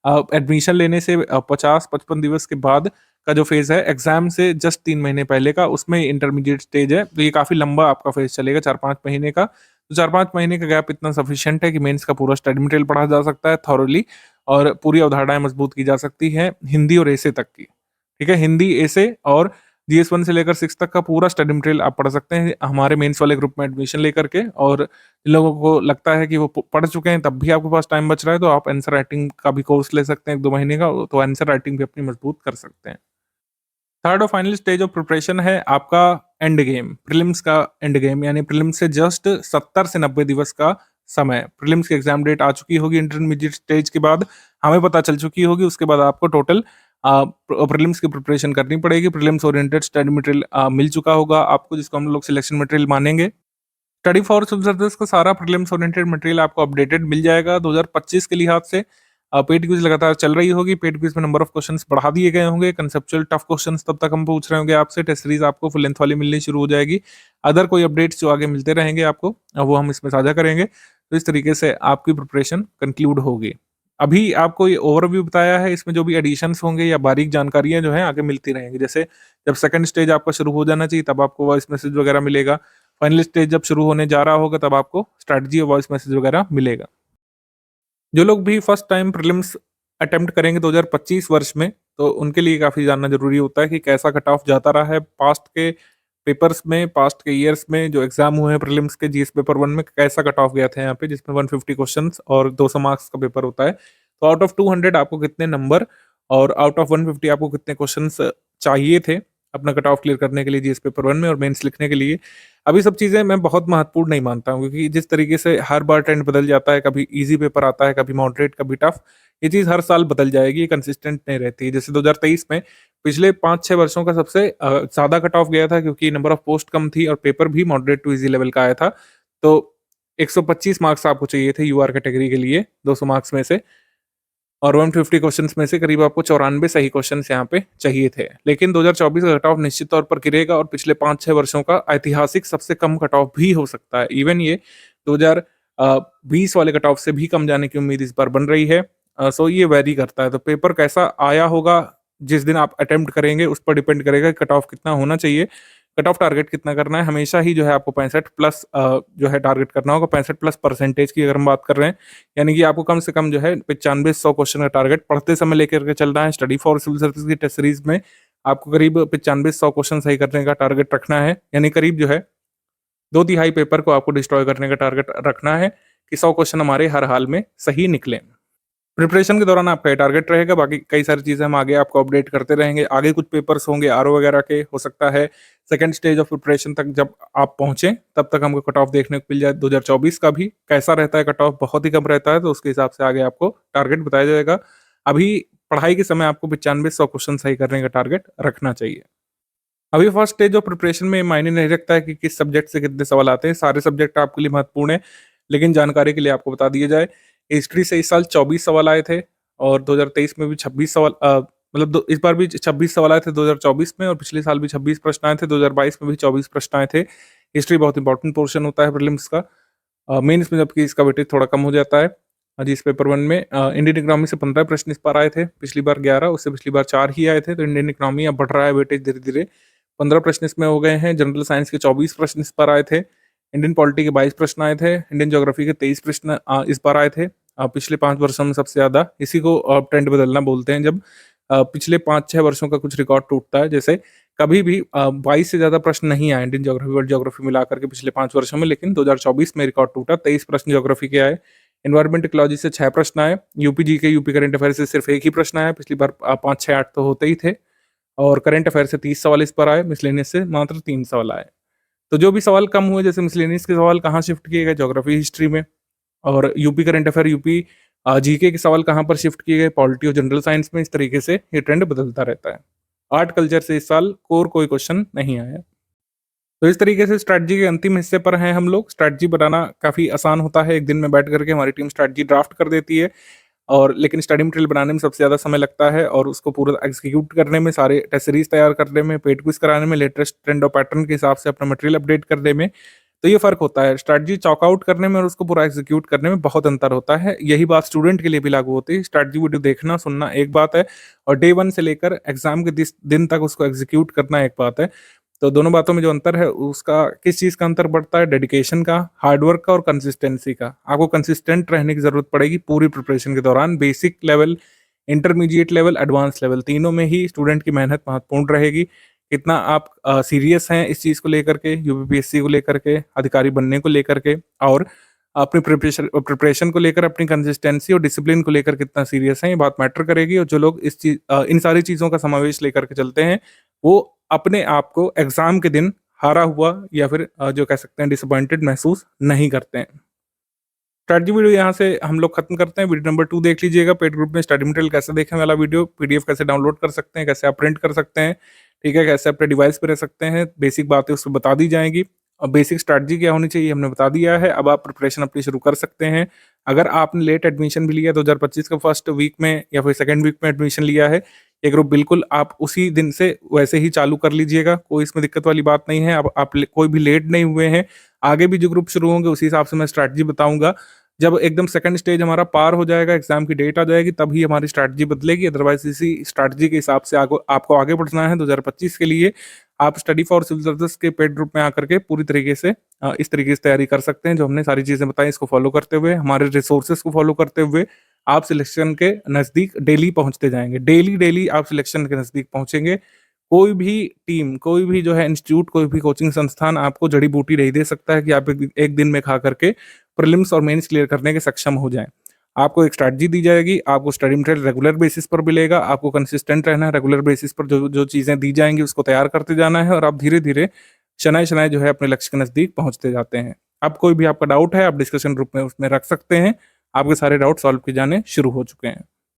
एडमिशन लेने से 50-55 दिवस के बाद का जो फेज है, एग्जाम से जस्ट 3 महीने पहले का, उसमें इंटरमीडिएट स्टेज है। तो ये काफी लंबा आपका फेज चलेगा, 4-5 महीने का। तो 4-5 महीने का गैप इतना सफिशिएंट है कि मेंस का पूरा स्टडी मटेरियल पढ़ा जा सकता है थॉरोली और पूरी अवधारणाएं मजबूत की जा सकती हैं, हिंदी और एसे तक की। ठीक है, हिंदी, एसे और GS1 से लेकर 6 तक का पूरा स्टडी मटेरियल आप पढ़ सकते हैं हमारे मेंस वाले ग्रुप में एडमिशन लेकर के। और जिन लोगों को लगता है कि वो पढ़ चुके हैं तब भी आपके पास टाइम बच रहा है, तो आप आंसर राइटिंग का भी कोर्स ले सकते हैं 1-2 महीने का, तो आंसर राइटिंग भी अपनी मजबूत कर सकते हैं। थर्ड और फाइनल स्टेज ऑफ प्रिपरेशन है आपका एंड गेम, प्रीलिम्स का एंड गेम, यानी प्रीलिम्स से जस्ट 70 से 90 दिवस का समय। प्रीलिम्स की एग्जाम डेट आ चुकी होगी, इंटरमीडिएट स्टेज के बाद हमें पता चल चुकी होगी, उसके बाद आपको टोटल प्रीलिम्स की प्रिपरेशन करनी पड़ेगी। प्रीलिम्स ओरिएंटेड स्टडी मटेरियल मिल चुका होगा आपको, जिसको हम लोग सिलेक्शन मटेरियल मानेंगे। स्टडी फॉर सिविल सर्विसेज का सारा प्रीलिम्स ओरिएंटेड मटेरियल आपको अपडेटेड मिल जाएगा 2025 के लिहाज से। पेड क्विज लगातार चल रही होगी, पेड क्विज में नंबर ऑफ क्वेश्चंस बढ़ा दिए गए होंगे, कंसेप्चुअल टफ क्वेश्चंस तब तक हम पूछ रहे होंगे आपसे, टेस्ट सीरीज आपको फुल लेंथ वाली मिलनी शुरू हो जाएगी। अदर कोई अपडेट्स जो आगे मिलते रहेंगे आपको, वो हम इसमें साझा करेंगे। तो इस तरीके से आपकी प्रिपरेशन कंक्लूड होगी। अभी आपको ये ओवरव्यू बताया है, इसमें जो भी एडिशंस होंगे या बारीक जानकारियां जो है आगे मिलती रहेंगी। जैसे जब सेकंड स्टेज आपका शुरू हो जाना चाहिए तब आपको वॉइस मैसेज वगैरह मिलेगा, फाइनल स्टेज जब शुरू होने जा रहा होगा तब आपको स्ट्रैटेजी और वॉइस मैसेज वगैरह मिलेगा। जो लोग भी फर्स्ट टाइम प्रीलिम्स अटेम्प्ट करेंगे 2025 वर्ष में, तो उनके लिए काफ़ी जानना ज़रूरी होता है कि कैसा कट ऑफ जाता रहा है पास्ट के पेपर्स में, पास्ट के ईयर्स में जो एग्जाम हुए हैं प्रीलिम्स के। जीएस पेपर 1 में कैसा कट ऑफ गया था यहाँ पे, जिसमें 150 क्वेश्चंस और 200 मार्क्स का पेपर होता है। तो आउट ऑफ 200 आपको कितने नंबर और आउट ऑफ 150 आपको कितने क्वेश्चंस चाहिए थे अपना कट ऑफ क्लियर करने के लिए जीएस पेपर 1 में और मेंस लिखने के लिए। अभी सब चीज़ें मैं बहुत महत्वपूर्ण नहीं मानता हूँ, क्योंकि जिस तरीके से हर बार ट्रेंड बदल जाता है, कभी इजी पेपर आता है, कभी मॉडरेट, कभी टफ, ये चीज़ हर साल बदल जाएगी, कंसिस्टेंट नहीं रहती। जैसे 2023 में पिछले 5-6 वर्षों का सबसे ज़्यादा कट ऑफ गया था, क्योंकि नंबर ऑफ पोस्ट कम थी और पेपर भी मॉडरेट टू इजी लेवल का आया था। तो 125 मार्क्स आपको चाहिए थे यूआर कैटेगरी के लिए 200 मार्क्स में से, और 150 क्वेश्चंस में से करीब आपको 94 सही क्वेश्चंस यहाँ पे चाहिए थे। लेकिन 2024 का कट ऑफ निश्चित तौर पर गिरेगा और पिछले 5-6 वर्षों का ऐतिहासिक सबसे कम कट ऑफ भी हो सकता है। इवन ये 2020 वाले कट ऑफ से भी कम जाने की उम्मीद इस बार बन रही है। सो ये वेरी करता है, तो पेपर कैसा आया होगा जिस दिन आप अटेम्प्ट करेंगे उस पर डिपेंड करेगा कट ऑफ कितना होना चाहिए, कट ऑफ टारगेट कितना करना है। हमेशा ही जो है आपको 65 प्लस जो है टारगेट करना होगा, 65 प्लस परसेंटेज की अगर हम बात कर रहे हैं, यानी कि आपको कम से कम जो है 95-100 क्वेश्चन का टारगेट पढ़ते समय लेकर के चलना है। स्टडी फॉर सिविल सर्विस की टेस्ट सीरीज में आपको करीब 95-100 क्वेश्चन सही करने का टारगेट रखना है, यानी करीब जो है 2/3 पेपर को आपको डिस्ट्रॉय करने का टारगेट रखना है कि 100 क्वेश्चन हमारे हर हाल में सही निकले। प्रिपरेशन के दौरान आपका ये टारगेट रहेगा, बाकी कई सारी चीज़ें हम आगे आपको अपडेट करते रहेंगे। आगे कुछ पेपर्स होंगे आरओ वगैरह के, हो सकता है सेकंड स्टेज ऑफ प्रिपरेशन तक जब आप पहुंचे तब तक हमको कट ऑफ देखने को मिल जाए। 2024 का भी कैसा रहता है, कट ऑफ बहुत ही कम रहता है, तो उसके हिसाब से आगे आपको टारगेट बताया जाएगा। अभी पढ़ाई के समय आपको 95-100 क्वेश्चन सही करने का टारगेट रखना चाहिए। अभी फर्स्ट स्टेज ऑफ प्रिपरेशन में मायने नहीं रखता है कि किस सब्जेक्ट से कितने सवाल आते हैं, सारे सब्जेक्ट आपके लिए महत्वपूर्ण है, लेकिन जानकारी के लिए आपको बता दिया जाए, हिस्ट्री से इस साल 24 सवाल आए थे और 2023 में भी 26 सवाल मतलब इस बार भी 26 सवाल आए थे 2024 में, और पिछले साल भी 26 प्रश्न आए थे, 2022 में भी 24 प्रश्न आए थे। हिस्ट्री बहुत इंपॉर्टेंट पोर्शन होता है प्रीलिम्स का, मेंस में जबकि इसका वेटेज थोड़ा कम हो जाता है। जी इस पेपर वन में इंडियन इकोनॉमी से 15 प्रश्न इस बार आए थे, पिछली बार 11, उससे पिछली बार 4 ही आए थे। तो इंडियन इकोनॉमी अब बढ़ रहा है वेटेज धीरे-धीरे, 15 प्रश्न इसमें हो गए हैं। जनरल साइंस के 24 प्रश्न इस बार आए थे। इंडियन पॉलिटी के 22 प्रश्न आए थे। इंडियन ज्योग्राफी के 23 प्रश्न इस बार आए थे। पिछले 5 वर्षों में सबसे ज़्यादा, इसी को ट्रेंड बदलना बोलते हैं, जब पिछले 5-6 वर्षों का कुछ रिकॉर्ड टूटता है। जैसे कभी भी 22 से ज़्यादा प्रश्न नहीं आए इंडियन ज्योग्राफी, वर्ल्ड ज्योग्राफी मिलाकर के पिछले 5 वर्षों में, लेकिन 2024 में रिकॉर्ड टूटा, 23 प्रश्न ज्योग्राफी के आए। एनवायरमेंट इकोलॉजी से 6 प्रश्न आए। UP GK, UP current affair से सिर्फ 1 ही प्रश्न आया, पिछली बार 5, 6, 8 तो होते ही थे। और करंट अफेयर से 30 सवाल इस बार आए, मिसलेनियस से मात्र 3 सवाल आए। तो जो भी सवाल कम हुए, जैसे मिसलेनियस के सवाल कहाँ शिफ्ट किए गए, ज्योग्राफी हिस्ट्री में, और UP current affair, UP GK के सवाल कहाँ पर शिफ्ट किए गए, पॉलिटी और जनरल साइंस में। इस तरीके से ये ट्रेंड बदलता रहता है। आर्ट कल्चर से इस साल कोर कोई क्वेश्चन नहीं आया। तो इस तरीके से स्ट्रैटेजी के अंतिम हिस्से पर हैं हम लोग। स्ट्रैटेजी बनाना काफ़ी आसान होता है, एक दिन में बैठ करके हमारी टीम स्ट्रैटेजी ड्राफ्ट कर देती है, और लेकिन स्टडी मटेरियल बनाने में सबसे ज़्यादा समय लगता है, और उसको पूरा एग्जीक्यूट करने में, सारे टेस्ट सीरीज तैयार करने में, पेड क्विज कराने में, लेटेस्ट ट्रेंड और पैटर्न के हिसाब से अपना मटेरियल अपडेट करने में। तो ये फ़र्क होता है, स्ट्रैटेजी चॉक आउट करने में और उसको पूरा एग्जीक्यूट करने में बहुत अंतर होता है। यही बात स्टूडेंट के लिए भी लागू होती है। स्ट्रैटेजी वीडियो देखना, सुनना एक बात है, और डे 1 से लेकर एग्जाम के दिन तक उसको एग्जीक्यूट करना एक बात है। तो दोनों बातों में जो अंतर है, उसका किस चीज़ का अंतर पड़ता है? डेडिकेशन का, हार्डवर्क का और कंसिस्टेंसी का। आपको कंसिस्टेंट रहने की ज़रूरत पड़ेगी पूरी प्रिपरेशन के दौरान। Basic level, intermediate level, advance level, तीनों में ही स्टूडेंट की मेहनत महत्वपूर्ण रहेगी। कितना आप सीरियस हैं इस चीज़ को लेकर के, यूपीपीएससी को लेकर के, अधिकारी बनने को लेकर के, और अपनी प्रिपरेशन को लेकर, अपनी कंसिस्टेंसी और डिसिप्लिन को लेकर कितना सीरियस हैं, ये बात मैटर करेगी। और जो लोग इन सारी चीज़ों का समावेश लेकर के चलते हैं, वो अपने आप को एग्जाम के दिन हारा हुआ या फिर जो कह सकते हैं डिसअपॉइंटेड महसूस नहीं करते हैं। स्ट्रैटेजी वीडियो यहाँ से हम लोग खत्म करते हैं। वीडियो नंबर 2 देख लीजिएगा, पेड ग्रुप में स्टडी मटेरियल कैसे देखें वाला वीडियो, पीडीएफ कैसे डाउनलोड कर सकते हैं, कैसे आप प्रिंट कर सकते हैं, ठीक है, कैसे अपने डिवाइस पे रह सकते हैं, बेसिक बातें उसमें बता दी जाएंगी। और बेसिक स्ट्रैटेजी क्या होनी चाहिए हमने बता दिया है। अब आप प्रिपरेशन अपनी शुरू कर सकते हैं। अगर आपने लेट एडमिशन भी लिया 2025 का फर्स्ट वीक में या फिर सेकेंड वीक में एडमिशन लिया है, ये ग्रुप बिल्कुल आप उसी दिन से वैसे ही चालू कर लीजिएगा, कोई इसमें दिक्कत वाली बात नहीं है। अब आप कोई भी लेट नहीं हुए हैं, आगे भी जो ग्रुप शुरू होंगे उसी हिसाब से मैं स्ट्रैटेजी बताऊंगा। जब एकदम सेकंड स्टेज हमारा पार हो जाएगा, एग्जाम की डेट आ जाएगी, तभी हमारी स्ट्रैटेजी बदलेगी। अदरवाइज इसी स्ट्रैटेजी के हिसाब से आपको आगे बढ़ना है 2025 के लिए। आप स्टडी फॉर सिविल सर्विसेज के पेड ग्रुप में आकर के पूरी तरीके से इस तरीके से तैयारी कर सकते हैं। जो हमने सारी चीज़ें बताई, इसको फॉलो करते हुए, हमारे रिसोर्सेज को फॉलो करते हुए, आप सिलेक्शन के नज़दीक डेली पहुंचते जाएंगे। डेली डेली आप सिलेक्शन के नज़दीक पहुंचेंगे। कोई भी टीम, कोई भी जो है इंस्टीट्यूट, कोई भी कोचिंग संस्थान आपको जड़ी बूटी नहीं दे सकता है कि आप एक दिन में खा करके प्रीलिम्स और मेंस क्लियर करने के सक्षम हो जाएं। आपको एक स्ट्रैटेजी दी जाएगी, आपको स्टडी मटेरियल रेगुलर बेसिस पर मिलेगा, आपको कंसिस्टेंट रहना है, रेगुलर बेसिस पर जो जो चीज़ें दी जाएंगी उसको तैयार करते जाना है, और आप धीरे धीरे शनाय शनाय जो है अपने लक्ष्य के नज़दीक पहुंचते जाते हैं। अब कोई भी आपका डाउट है, आप डिस्कशन ग्रुप में उसमें रख सकते हैं। आपके सारे डाउट सॉल्व किए जाने शुरू हो चुके हैं।